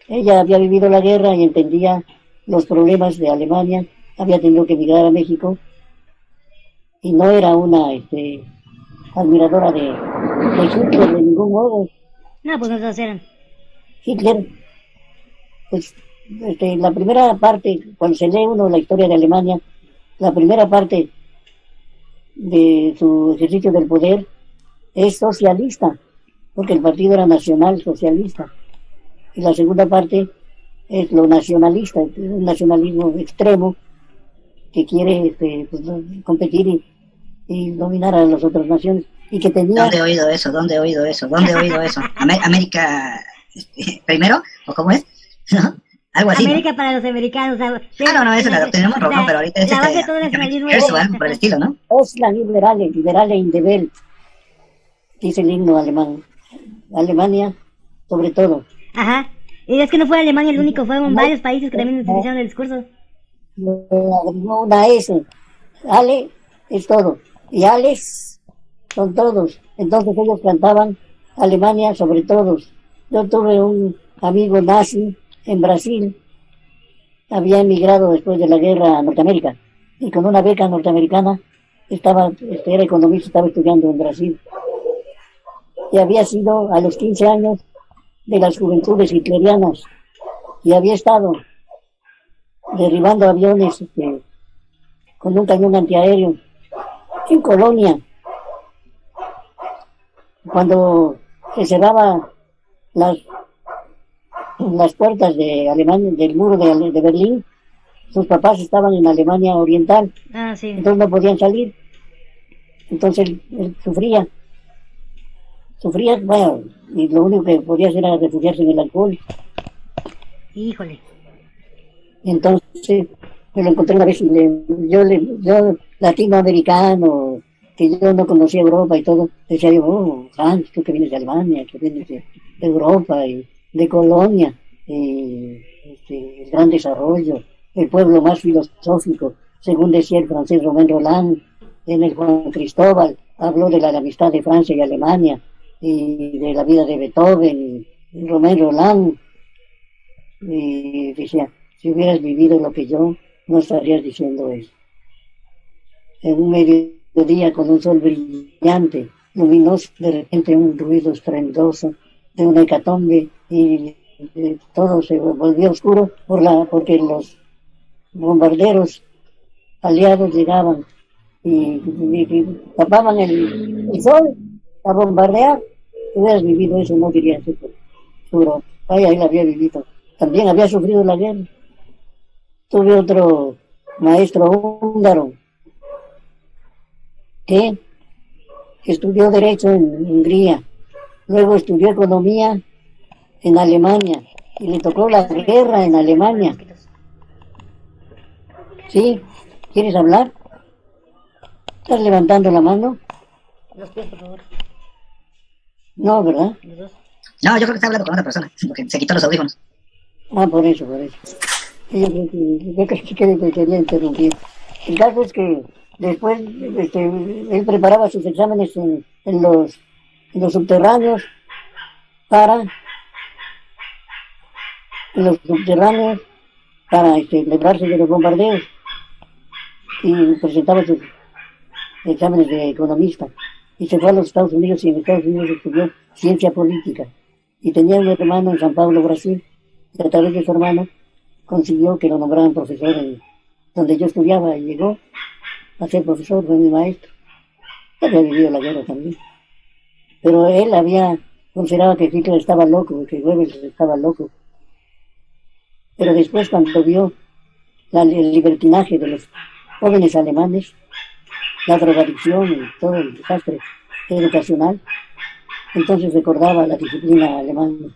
ella había vivido la guerra y entendía los problemas de Alemania, había tenido que emigrar a México y no era una admiradora de Hitler de ningún modo. No, pues no todos eran. Hitler, pues la primera parte, cuando se lee uno la historia de Alemania, la primera parte de su ejercicio del poder es socialista, porque el partido era nacional socialista. Y la segunda parte es lo nacionalista, un nacionalismo extremo que quiere pues, competir y dominar a las otras naciones. Y que tenía... ¿Dónde he oído eso? ¿Dónde he oído eso? ¿América primero? ¿O cómo es? ¿No? Algo así, América, ¿no? para los americanos. No, eso la tenemos rojo, pero ahorita es la base de todo el nacionalismo o algo por el estilo, ¿no? Osla liberale in der Welt, dice el himno alemán. Alemania, sobre todo. Ajá. Y es que no fue Alemania el único, fueron varios países que también utilizaron el discurso. No, una S. Ale es todo. Y Alex son todos. Entonces ellos cantaban Alemania sobre todos. Yo tuve un amigo nazi en Brasil. Había emigrado después de la guerra a Norteamérica. Y con una beca norteamericana era economista, estaba estudiando en Brasil. Y había sido a los 15 años de las juventudes hitlerianas. Y había estado derribando aviones con un cañón antiaéreo en Colonia. Cuando se cerraba las puertas de Alemania, del muro de Berlín, sus papás estaban en Alemania Oriental. Ah, sí. Entonces no podían salir. Entonces él sufría, bueno, y lo único que podía hacer era refugiarse en el alcohol. Híjole. Y entonces me lo encontré una vez y yo latinoamericano, que yo no conocía Europa y todo, decía yo, oh, Hans, tú que vienes de Alemania, que vienes de Europa y de Colonia, el gran desarrollo, el pueblo más filosófico, según decía el francés Romain Rolland, en el Juan Cristóbal, habló de la amistad de Francia y Alemania, y de la vida de Beethoven, y Romain Rolland, y decía, si hubieras vivido lo que yo, no estarías diciendo eso. En un mediodía con un sol brillante, luminoso, de repente un ruido estruendoso de una hecatombe y todo se volvió oscuro porque los bombarderos aliados llegaban y tapaban el sol a bombardear. Si hubieras vivido eso, no dirías eso. Seguro, ahí la había vivido. También había sufrido la guerra. Tuve otro maestro húngaro que estudió Derecho en Hungría, luego estudió Economía en Alemania y le tocó la guerra en Alemania. ¿Sí? ¿Quieres hablar? ¿Estás levantando la mano? Los pies, por favor. No, ¿verdad? Los dos. No, yo creo que está hablando con otra persona, porque se quitó los audífonos. Ah, por eso. Yo creo que quería interrumpir. El caso es que después él preparaba sus exámenes en los subterráneos para librarse de los bombardeos y presentaba sus exámenes de economista y se fue a los Estados Unidos y en Estados Unidos estudió ciencia política y tenía un hermano en San Pablo, Brasil, y a través de su hermano consiguió que lo nombraran profesor en donde yo estudiaba y llegó a ser profesor, fue mi maestro. Había vivido la guerra también. Pero él consideraba que Hitler estaba loco, que Goebbels estaba loco. Pero después, cuando vio el libertinaje de los jóvenes alemanes, la drogadicción y todo el desastre educacional, entonces recordaba la disciplina alemana.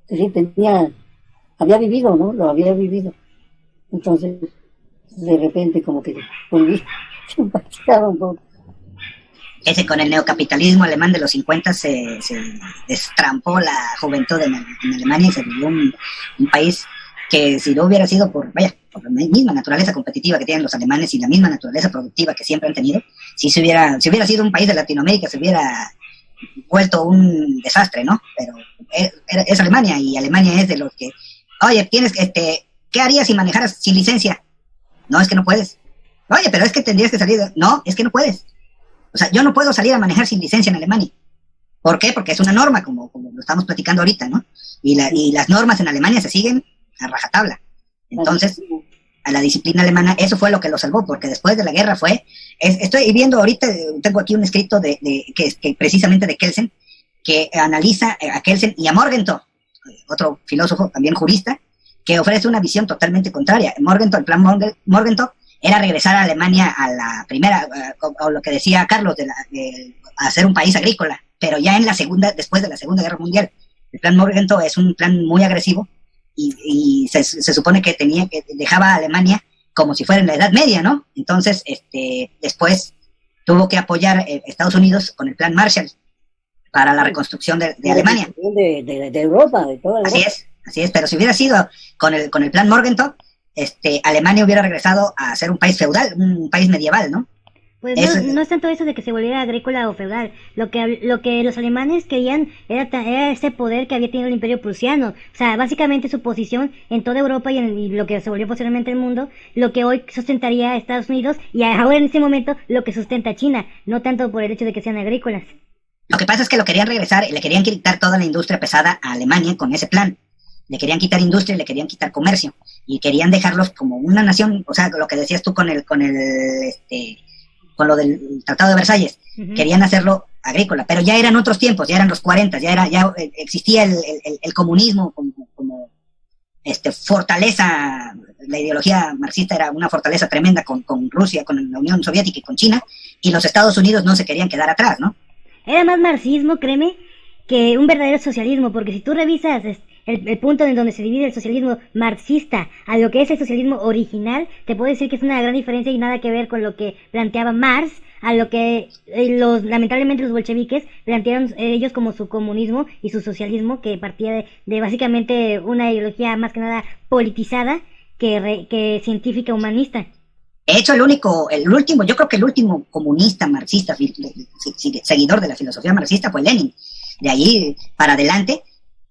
Es decir, había vivido, ¿no? Lo había vivido. Entonces, de repente, como que se empachaba un poco. Ese con el neocapitalismo alemán de los 50 se destrampó la juventud en Alemania y se vivió un país que si no hubiera sido por la misma naturaleza competitiva que tienen los alemanes y la misma naturaleza productiva que siempre han tenido, si hubiera sido un país de Latinoamérica se hubiera vuelto un desastre, ¿no? Pero es Alemania y Alemania es de los que, oye, ¿qué harías si manejaras sin licencia? No, es que no puedes. Oye, pero es que tendrías que salir. No, es que no puedes. O sea, yo no puedo salir a manejar sin licencia en Alemania. ¿Por qué? Porque es una norma, como lo estamos platicando ahorita, ¿no? Y las normas en Alemania se siguen a rajatabla. Entonces, a la disciplina alemana, eso fue lo que lo salvó, porque después de la guerra estoy viendo ahorita, tengo aquí un escrito que precisamente de Kelsen, que analiza a Kelsen y a Morgenthau, otro filósofo, también jurista, que ofrece una visión totalmente contraria. El plan Morgenthau era regresar a Alemania a la primera, o lo que decía Carlos, a ser un país agrícola, pero ya después de la Segunda Guerra Mundial. El plan Morgenthau es un plan muy agresivo y se supone que dejaba a Alemania como si fuera en la Edad Media, ¿no? Entonces, después tuvo que apoyar Estados Unidos con el plan Marshall para la reconstrucción de Alemania. De Europa, de toda Europa. Así es, pero si hubiera sido con el plan Morgenthau, Alemania hubiera regresado a ser un país feudal, un país medieval, ¿no? Pues no es tanto eso de que se volviera agrícola o feudal. Lo que los alemanes querían era ese poder que había tenido el Imperio Prusiano. O sea, básicamente su posición en toda Europa y lo que se volvió posteriormente el mundo, lo que hoy sustentaría a Estados Unidos y ahora en ese momento lo que sustenta a China, no tanto por el hecho de que sean agrícolas. Lo que pasa es que lo querían regresar y le querían quitar toda la industria pesada a Alemania con ese plan. Le querían quitar industria y le querían quitar comercio. Y querían dejarlos como una nación, o sea, lo que decías tú con lo del Tratado de Versalles. Uh-huh. Querían hacerlo agrícola, pero ya eran otros tiempos, ya eran los 40, ya existía el comunismo como fortaleza. La ideología marxista era una fortaleza tremenda con Rusia, con la Unión Soviética y con China, y los Estados Unidos no se querían quedar atrás, ¿no? Era más marxismo, créeme, que un verdadero socialismo, porque si tú revisas el punto en donde se divide el socialismo marxista a lo que es el socialismo original, te puedo decir que es una gran diferencia y nada que ver con lo que planteaba Marx, a lo que lamentablemente los bolcheviques plantearon ellos como su comunismo y su socialismo, que partía de básicamente una ideología más que nada politizada que científica humanista. De hecho, yo creo que el último comunista marxista, seguidor de la filosofía marxista, fue Lenin. De ahí para adelante,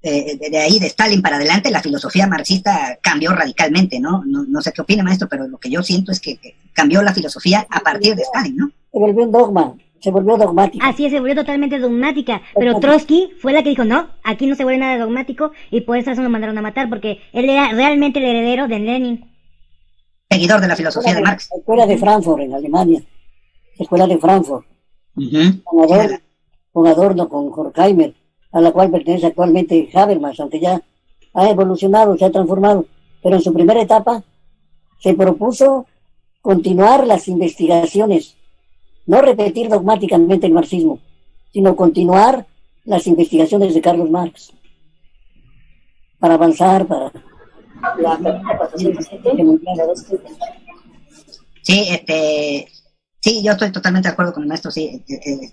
de Stalin para adelante, la filosofía marxista cambió radicalmente, ¿no? No sé qué opina, maestro, pero lo que yo siento es que cambió la filosofía a partir de Stalin, ¿no? Se volvió un dogma, se volvió dogmática. Así es, se volvió totalmente dogmática, pero Trotsky fue la que dijo, no, aquí no se vuelve nada dogmático, y por eso lo mandaron a matar, porque él era realmente el heredero de Lenin. Seguidor de la filosofía de Marx. Escuela de Frankfurt, en Alemania. Escuela de Frankfurt. Uh-huh. Con Adorno, con Horkheimer, a la cual pertenece actualmente Habermas, aunque ya ha evolucionado, se ha transformado. Pero en su primera etapa se propuso continuar las investigaciones, no repetir dogmáticamente el marxismo, sino continuar las investigaciones de Carlos Marx, para avanzar, para... Sí, yo estoy totalmente de acuerdo con el maestro, sí,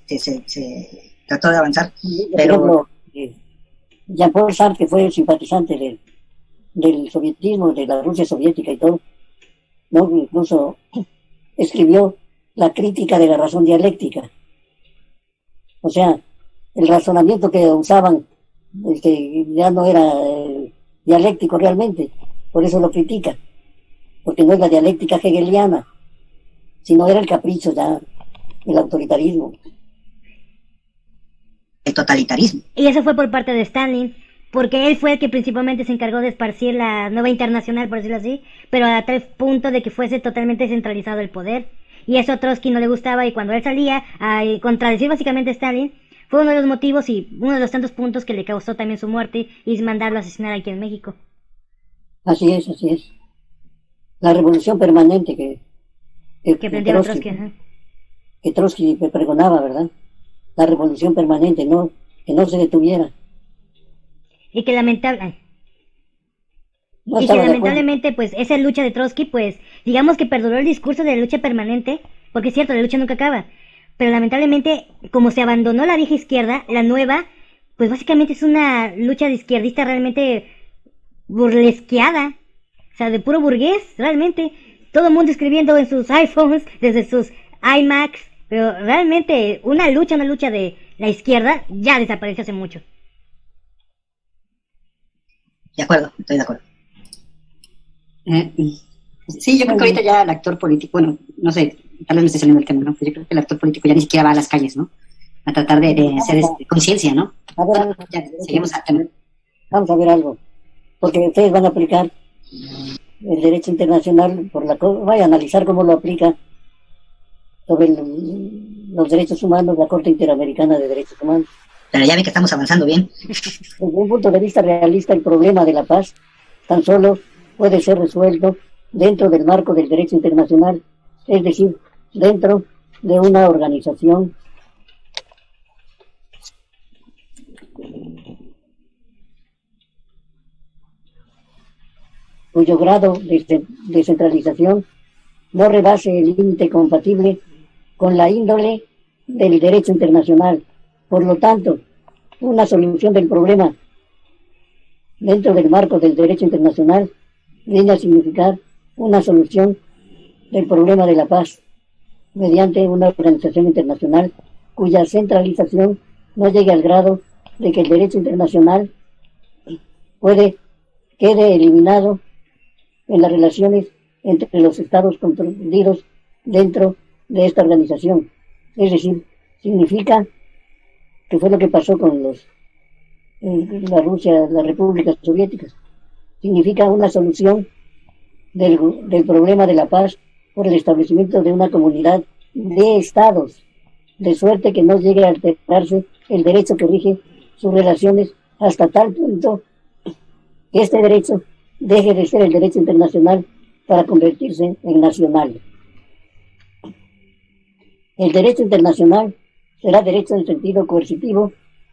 se trató de avanzar, pero... Jean-Paul Sartre, que fue simpatizante del sovietismo, de la Rusia soviética y todo, ¿no? Incluso escribió la crítica de la razón dialéctica. O sea, el razonamiento que usaban ya no era dialéctico realmente, por eso lo critica, porque no es la dialéctica hegeliana, sino era el capricho ya, el autoritarismo. El totalitarismo. Y eso fue por parte de Stalin. porque él fue el que principalmente se encargó de esparcir la nueva internacional, por decirlo así, pero a tal punto de que fuese totalmente centralizado el poder. Y eso a Trotsky no le gustaba, y cuando él salía a contradecir básicamente a Stalin, fue uno de los motivos y uno de los tantos puntos que le causó también su muerte y mandarlo a asesinar aquí en México. Así es, así es. La revolución permanente que planteaba Trotsky, que Trotsky pregonaba, ¿verdad? La revolución permanente, no, que no se detuviera. Y que lamentablemente, pues, esa lucha de Trotsky, pues, digamos que perduró el discurso de la lucha permanente, porque es cierto, la lucha nunca acaba, pero lamentablemente, como se abandonó la vieja izquierda, la nueva, pues básicamente es una lucha de izquierdista realmente burlesqueada, o sea, de puro burgués, realmente, todo el mundo escribiendo en sus iPhones, desde sus iMacs, pero realmente una lucha de la izquierda ya desapareció hace mucho. De acuerdo, estoy de acuerdo. Sí, yo creo que ahorita ya el actor político, bueno, no sé, tal vez me esté saliendo el tema, ¿no? Pero yo creo que el actor político ya ni siquiera va a las calles, ¿no? A tratar de hacer conciencia, ¿no? A ver, ya, seguimos al tema. Vamos a ver algo, porque ustedes van a aplicar el derecho internacional, vaya a analizar cómo lo aplica sobre los derechos humanos, la Corte Interamericana de Derechos Humanos. Pero ya ve que estamos avanzando bien. Desde un punto de vista realista, el problema de la paz tan solo puede ser resuelto dentro del marco del derecho internacional, es decir, dentro de una organización cuyo grado de descentralización no rebase el límite compatible con la índole del derecho internacional. Por lo tanto, una solución del problema dentro del marco del derecho internacional viene a significar una solución del problema de la paz mediante una organización internacional cuya centralización no llegue al grado de que el derecho internacional quede eliminado en las relaciones entre los estados comprendidos dentro de esta organización. Es decir, significa que fue lo que pasó con la Rusia, las repúblicas soviéticas. Significa una solución del problema de la paz por el establecimiento de una comunidad de estados, de suerte que no llegue a alterarse el derecho que rige sus relaciones hasta tal punto que este derecho deje de ser el derecho internacional para convertirse en nacional. El derecho internacional será derecho en sentido coercitivo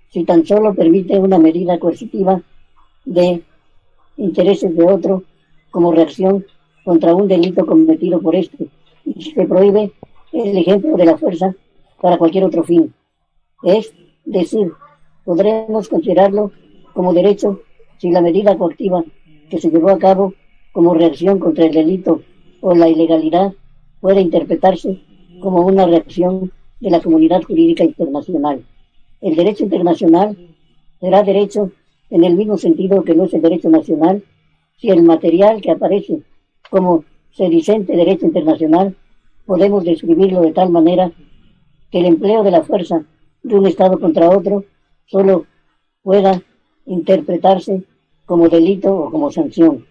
si tan solo permite una medida coercitiva de intereses de otro como reacción contra un delito cometido por este, y se prohíbe el ejemplo de la fuerza para cualquier otro fin. Es decir, podremos considerarlo como derecho si la medida coactiva que se llevó a cabo como reacción contra el delito o la ilegalidad puede interpretarse como una reacción de la comunidad jurídica internacional. El derecho internacional será derecho en el mismo sentido que no es el derecho nacional si el material que aparece como sedicente derecho internacional podemos describirlo de tal manera que el empleo de la fuerza de un Estado contra otro solo pueda interpretarse como delito o como sanción.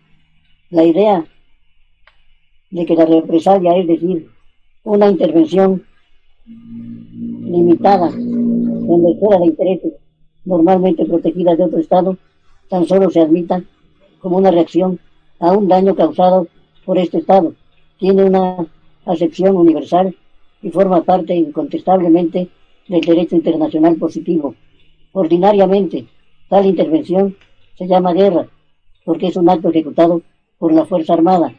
La idea de que la represalia, es decir, una intervención limitada en la esfera de intereses normalmente protegidas de otro Estado, tan solo se admita como una reacción a un daño causado por este Estado. Tiene una acepción universal y forma parte incontestablemente del derecho internacional positivo. Ordinariamente, tal intervención se llama guerra, porque es un acto ejecutado por la Fuerza Armada,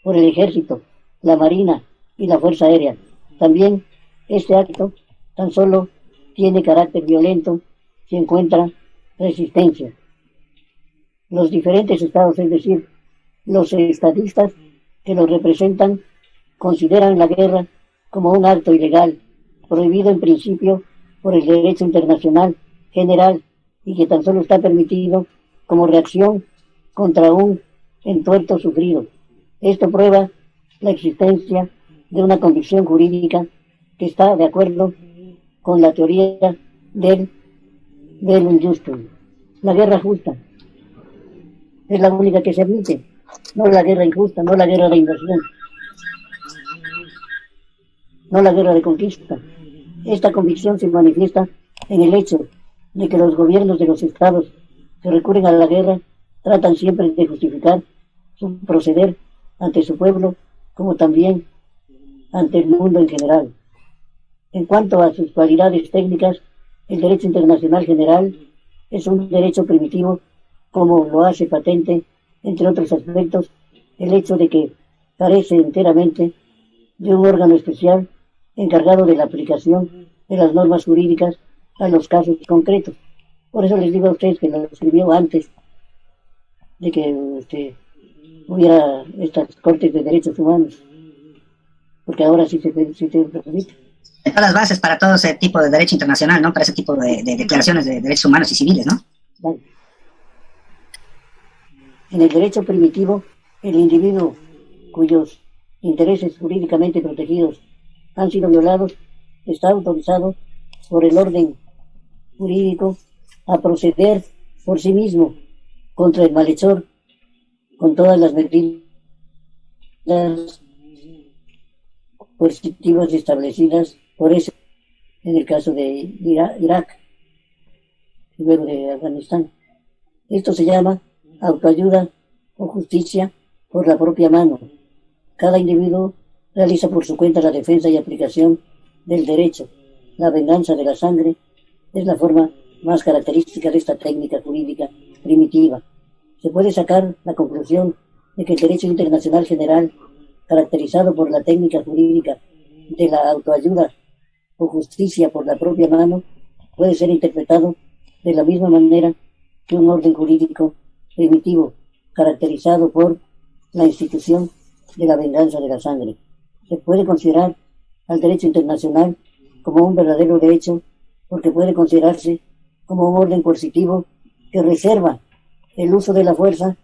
por el Ejército, la Marina y la Fuerza Aérea. También este acto tan solo tiene carácter violento si encuentra resistencia. Los diferentes estados, es decir, los estadistas que los representan, consideran la guerra como un acto ilegal, prohibido en principio por el derecho internacional general y que tan solo está permitido como reacción contra un entuerto sufrido. Esto prueba la existencia de una convicción jurídica que está de acuerdo con la teoría del bellum justum. la guerra justa. Es la única que se admite, no la guerra injusta, no la guerra de invasión, no la guerra de conquista. Esta convicción se manifiesta en el hecho de que los gobiernos de los estados que recurren a la guerra tratan siempre de justificar su proceder ante su pueblo, como también ante el mundo en general. En cuanto a sus cualidades técnicas, el derecho internacional general es un derecho primitivo, como lo hace patente, entre otros aspectos, el hecho de que carece enteramente de un órgano especial encargado de la aplicación de las normas jurídicas a los casos concretos. Por eso les digo a ustedes que lo escribió antes de que hubiera estas cortes de derechos humanos, porque ahora sí se permite. Todas las bases para todo ese tipo de derecho internacional, ¿no? Para ese tipo de declaraciones de derechos humanos y civiles, ¿no? Vale. En el derecho primitivo, el individuo cuyos intereses jurídicamente protegidos han sido violados está autorizado por el orden jurídico a proceder por sí mismo contra el malhechor con todas las medidas coercitivas establecidas por eso en el caso de Irak y luego de Afganistán. Esto se llama autoayuda o justicia por la propia mano. Cada individuo realiza por su cuenta la defensa y aplicación del derecho. La venganza de la sangre es la forma más característica de esta técnica jurídica primitiva. Se puede sacar la conclusión de que el derecho internacional general, caracterizado por la técnica jurídica de la autoayuda o justicia por la propia mano, puede ser interpretado de la misma manera que un orden jurídico primitivo, caracterizado por la institución de la venganza de la sangre. Se puede considerar al derecho internacional como un verdadero derecho porque puede considerarse como un orden coercitivo que reserva el uso de la fuerza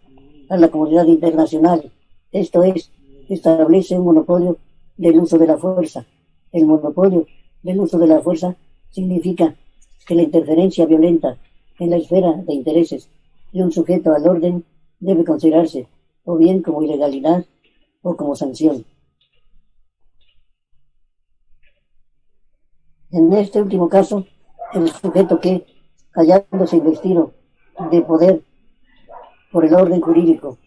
a la comunidad internacional. Esto es, establece un monopolio del uso de la fuerza. El monopolio del uso de la fuerza significa que la interferencia violenta en la esfera de intereses de un sujeto al orden debe considerarse o bien como ilegalidad o como sanción. En este último caso, el sujeto que, hallándose investido de poder por el orden jurídico,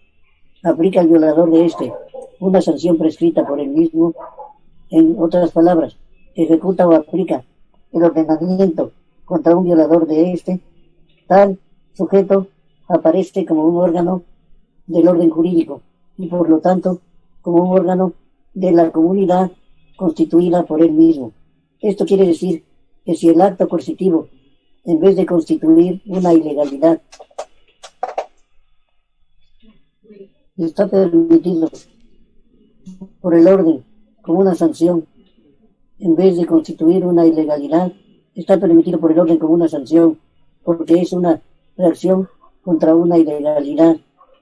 aplica al violador de este una sanción prescrita por él mismo, en otras palabras, ejecuta o aplica el ordenamiento contra un violador de este, tal sujeto aparece como un órgano del orden jurídico y por lo tanto como un órgano de la comunidad constituida por él mismo. Esto quiere decir que si el acto coercitivo, en vez de constituir una ilegalidad, está permitido por el orden como una sanción, en vez de constituir una ilegalidad, está permitido por el orden como una sanción, porque es una reacción contra una ilegalidad,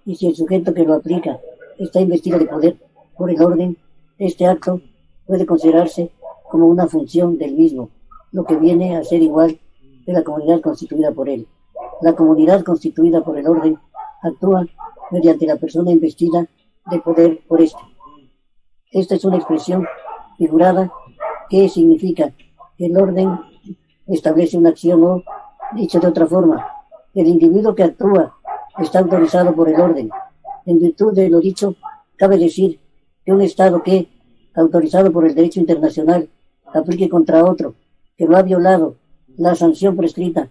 y si el sujeto que lo aplica está investido de poder por el orden, este acto puede considerarse como una función del mismo, lo que viene a ser igual de la comunidad constituida por él. La comunidad constituida por el orden actúa mediante la persona investida de poder por este. Esta es una expresión figurada que significa que el orden establece una acción o, dicho de otra forma, el individuo que actúa está autorizado por el orden. En virtud de lo dicho, cabe decir que un Estado que, autorizado por el derecho internacional, aplique contra otro que lo ha violado la sanción prescrita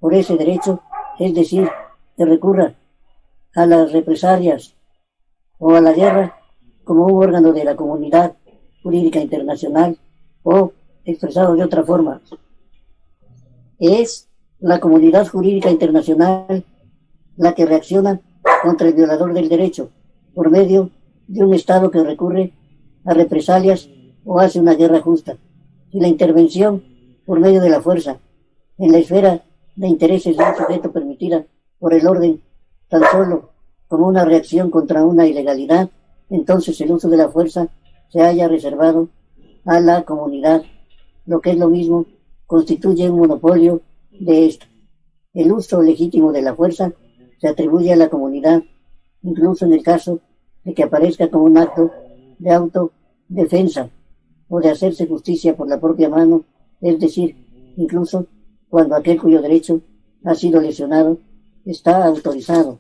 por ese derecho, es decir, que recurra a las represalias o a la guerra como un órgano de la comunidad jurídica internacional o, expresado de otra forma, es la comunidad jurídica internacional la que reacciona contra el violador del derecho por medio de un Estado que recurre a represalias o hace una guerra justa. Y la intervención por medio de la fuerza en la esfera de intereses de un sujeto permitida por el orden tan solo como una reacción contra una ilegalidad, entonces el uso de la fuerza se haya reservado a la comunidad, lo que es lo mismo, constituye un monopolio de esto. El uso legítimo de la fuerza se atribuye a la comunidad, incluso en el caso de que aparezca como un acto de autodefensa o de hacerse justicia por la propia mano, es decir, incluso cuando aquel cuyo derecho ha sido lesionado está autorizado.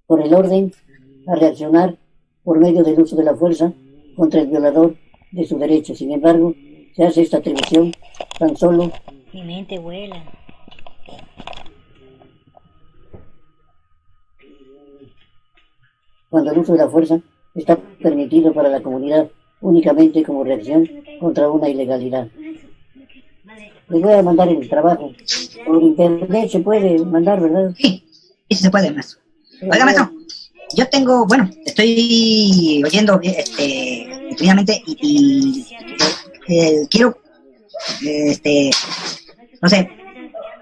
Por el orden a reaccionar por medio del uso de la fuerza contra el violador de su derecho. Sin embargo, se hace esta atribución tan solo Mi mente vuela. cuando el uso de la fuerza está permitido para la comunidad únicamente como reacción contra una ilegalidad. Les voy a mandar el trabajo. Por internet se puede mandar, ¿verdad? Sí, sí se puede, maestro. Oiga, maestro, yo tengo, bueno, estoy oyendo detenidamente y quiero, no sé,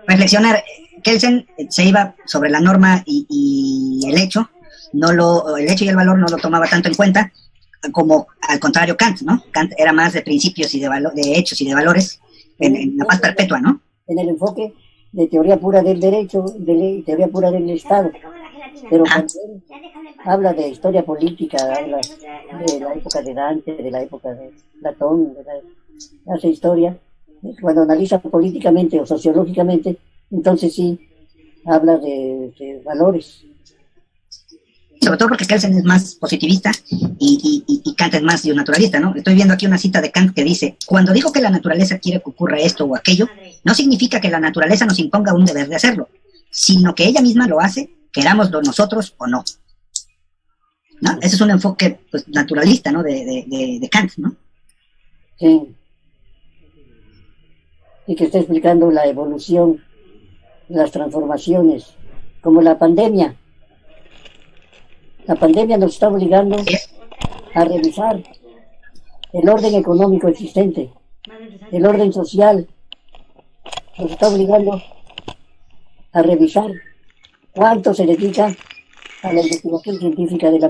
reflexionar. Kelsen se iba sobre la norma y el hecho, el hecho y el valor no lo tomaba tanto en cuenta como al contrario Kant, ¿no? Kant era más de principios y de hechos y de valores en la paz perpetua, ¿no? En el enfoque de teoría pura del derecho, de teoría pura del Estado. Pero cuando él habla de historia política, habla de la época de Dante, de la época de Platón, hace historia, cuando analiza políticamente o sociológicamente, entonces sí habla de valores. Sobre todo porque Kelsen es más positivista y Kant es más naturalista, ¿no? Estoy viendo aquí una cita de Kant que dice: cuando dijo que la naturaleza quiere que ocurra esto o aquello, no significa que la naturaleza nos imponga un deber de hacerlo, sino que ella misma lo hace, querámoslo nosotros o no. ¿No? Ese es un enfoque, pues, naturalista, ¿no? De Kant, ¿no? Sí. Y que está explicando la evolución, las transformaciones, como la pandemia. La pandemia nos está obligando a revisar el orden económico existente, el orden social. Nos está obligando a revisar cuánto se dedica a la investigación científica de la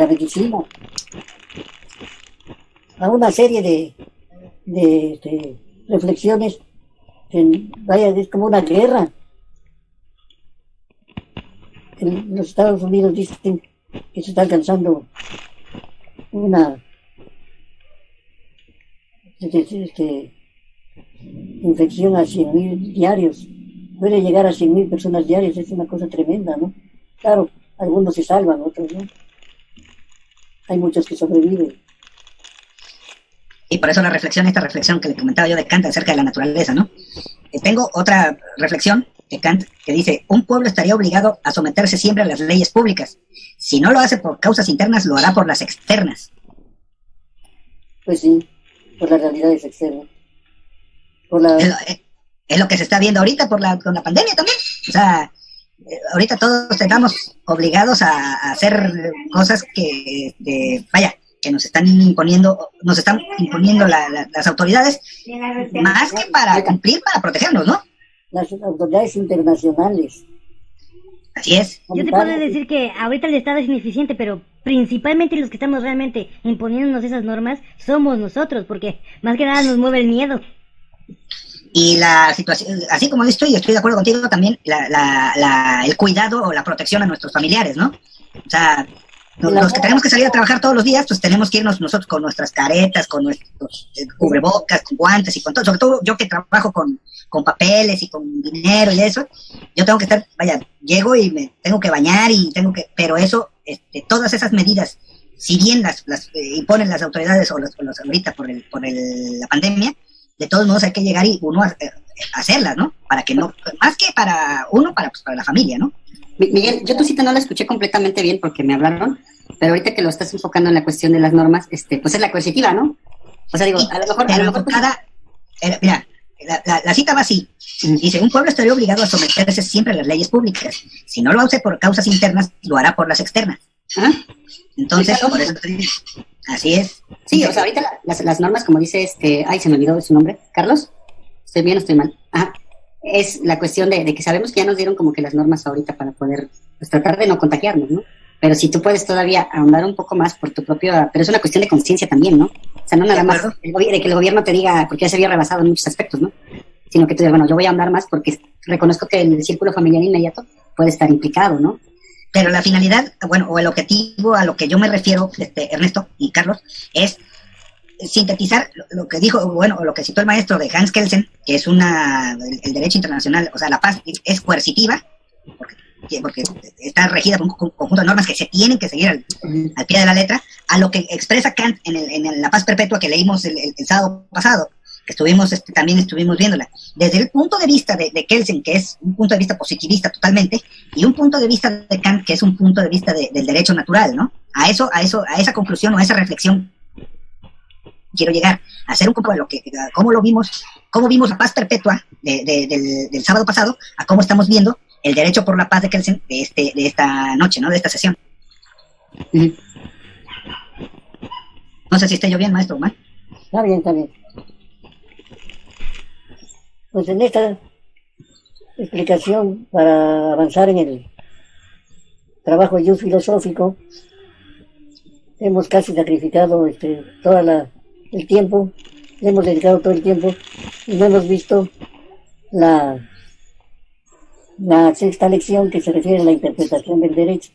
medicina, a una serie de reflexiones que, vaya, es como una guerra. En los Estados Unidos dicen que se está alcanzando una infección a 100.000 diarios. Puede llegar a 100.000 personas diarias, es una cosa tremenda, ¿no? Claro, algunos se salvan, otros no. Hay muchos que sobreviven. Y por eso esta reflexión que le comentaba yo de Kant acerca de la naturaleza, ¿no? Tengo otra reflexión de Kant que dice: un pueblo estaría obligado a someterse siempre a las leyes públicas. Si no lo hace por causas internas, lo hará por las externas. Pues sí, por las realidades externas. Es lo que se está viendo ahorita con la pandemia también. O sea, ahorita todos estamos obligados a hacer cosas que nos están imponiendo las autoridades, más que para cumplir, para protegernos, ¿no? Las autoridades internacionales. Así es. Yo te puedo decir que ahorita el Estado es ineficiente, pero principalmente los que estamos realmente imponiéndonos esas normas somos nosotros, porque más que nada nos mueve el miedo. Y la situación, así como estoy de acuerdo contigo también, el cuidado o la protección a nuestros familiares, ¿no? O sea, los que tenemos que salir a trabajar todos los días, pues tenemos que irnos nosotros con nuestras caretas, con nuestros cubrebocas, con guantes y con todo. Sobre todo yo que trabajo con papeles y con dinero y eso, yo tengo que estar, llego y me tengo que bañar pero eso, todas esas medidas, si bien las imponen las autoridades o los ahorita por la pandemia, de todos modos hay que llegar y uno a hacerlas, ¿no? Para que no, más que para uno, para la familia, ¿no? Miguel, yo tu cita no la escuché completamente bien porque me hablaron, pero ahorita que lo estás enfocando en la cuestión de las normas, pues es la coercitiva, ¿no? O sea, digo, a lo mejor... Pero enfocada, mira, la cita va así. Dice: un pueblo estaría obligado a someterse siempre a las leyes públicas. Si no lo hace por causas internas, lo hará por las externas. ¿Ah? Entonces, por eso te digo, así es. Sí, o sea, ahorita las normas, como dice ay, se me olvidó su nombre, ¿Carlos? ¿Estoy bien o estoy mal? Ajá. Es la cuestión de que sabemos que ya nos dieron como que las normas ahorita para poder, pues, tratar de no contagiarnos, ¿no? Pero si tú puedes todavía ahondar un poco más por tu propio... Pero es una cuestión de conciencia también, ¿no? O sea, no nada más de que el gobierno te diga, porque ya se había rebasado en muchos aspectos, ¿no? Sino que tú dices, bueno, yo voy a ahondar más porque reconozco que el círculo familiar inmediato puede estar implicado, ¿no? Pero la finalidad, bueno, o el objetivo a lo que yo me refiero, Ernesto y Carlos, es sintetizar lo que dijo, bueno, o lo que citó el maestro de Hans Kelsen, que es el derecho internacional, o sea, la paz es coercitiva, porque está regida por un conjunto de normas que se tienen que seguir al pie de la letra, a lo que expresa Kant en la paz perpetua que leímos el sábado pasado, que también estuvimos viéndola, desde el punto de vista de Kelsen, que es un punto de vista positivista totalmente, y un punto de vista de Kant, que es un punto de vista del derecho natural, ¿no? A esa conclusión o a esa reflexión quiero llegar, a hacer un poco de cómo vimos la paz perpetua del sábado pasado, a cómo estamos viendo el derecho por la paz de Kelsen de esta noche, ¿no? De esta sesión. No sé si estoy yo bien, maestro, ¿mal? Está bien, está bien. Pues en esta explicación, para avanzar en el trabajo yo filosófico, hemos casi sacrificado el tiempo, le hemos dedicado todo el tiempo y no hemos visto la sexta lección, que se refiere a la interpretación del derecho.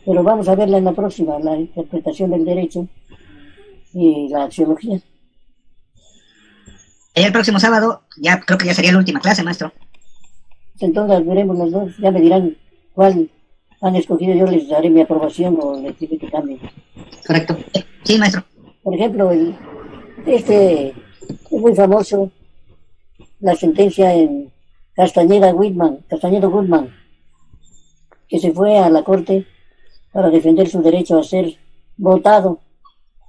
Pero vamos a verla en la próxima, la interpretación del derecho y la axiología. Y el próximo sábado, ya creo que ya sería la última clase, maestro. Entonces veremos los dos, ya me dirán cuál han escogido, yo les daré mi aprobación o les diré que cambien. Correcto. Sí, maestro. Por ejemplo, es muy famoso la sentencia en Castañeda-Goodman, que se fue a la corte para defender su derecho a ser votado.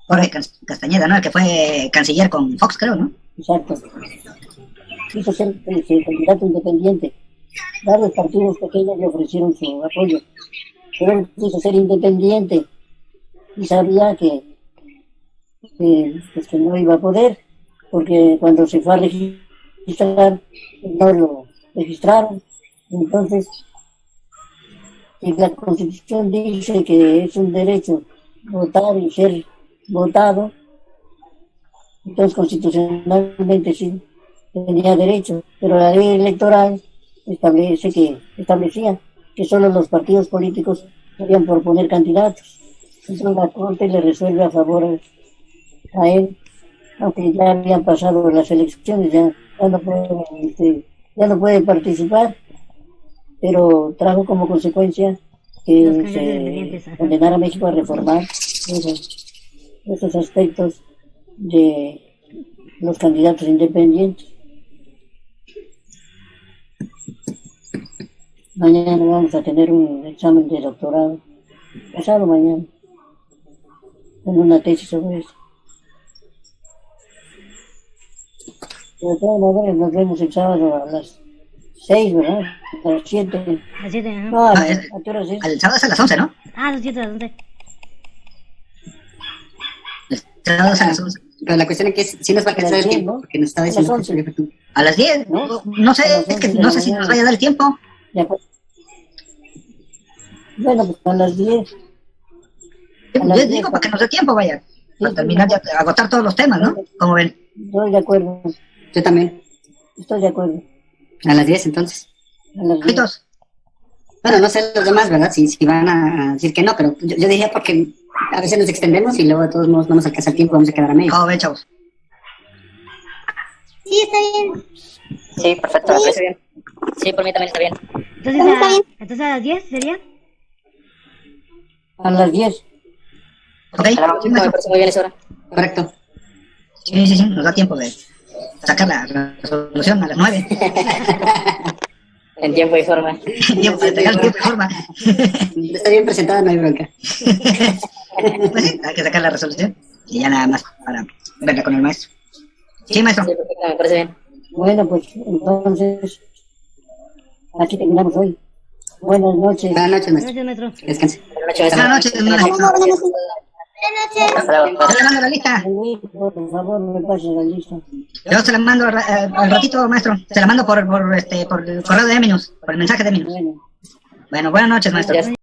Jorge Castañeda, ¿no? El que fue canciller con Fox, creo, ¿no? Exacto. Quiso ser candidato independiente. Varios partidos pequeños le ofrecieron su apoyo, pero él quiso ser independiente y sabía que no iba a poder, porque cuando se fue a registrar no lo registraron. Entonces, si la Constitución dice que es un derecho votar y ser votado, entonces constitucionalmente sí tenía derecho, pero la ley electoral establecía que solo los partidos políticos podían proponer candidatos. Entonces la Corte le resuelve a favor a él, aunque ya habían pasado las elecciones, ya no puede participar, pero trajo como consecuencia que se condenara a México a reformar esos aspectos de los candidatos independientes. Mañana vamos a tener un examen de doctorado, pasado mañana, con una tesis sobre eso. De todas maneras nos vemos el sábado a las 6, ¿verdad? A las 7. A las 7, ¿no? No, ¿a qué hora es? El sábado es a las 11, ¿no? A las 7, a las 11. El sábado es a las 11. Pero la cuestión es que si nos va a alcanzar el tiempo, porque nos estaba diciendo a las 10, no sé, es que no sé si nos vaya a dar el tiempo. Ya, pues. Bueno, pues a las 10. Yo digo para que nos dé tiempo, vaya, para terminar de agotar todos los temas, ¿no? Como ven. Estoy de acuerdo. Yo también. Estoy de acuerdo. A las 10 entonces. A las 10. Bueno, no sé los demás, ¿verdad? Si van a decir que no, pero yo diría porque a veces nos extendemos y luego de todos modos no nos alcanza el tiempo, vamos a quedar a medio. ¿Cómo ven, chavos? Sí, está bien. Sí, perfecto, me parece bien. Sí, por mí también está bien. Entonces a las 10 sería. A las 10. Ok, Me parece muy bien esa hora. Correcto. Sí, nos da tiempo de sacar la resolución a las 9. En tiempo y forma. Tiempo y forma. Está bien presentada, no hay bronca. Pues sí, hay que sacar la resolución y ya nada más para verla con el maestro. Sí, maestro. Sí, perfecto, me parece bien. Bueno, pues entonces aquí terminamos hoy. Buenas noches. Buenas noches, maestro. Gracias, maestro. Descanse. Buenas noches, maestro. Hasta luego. Yo se la mando la lista. Por favor, me pases la lista. Yo se la mando al ratito, maestro. Se la mando por el correo de Eminus, por el mensaje de Eminus. Bueno. Bueno, buenas noches, maestro.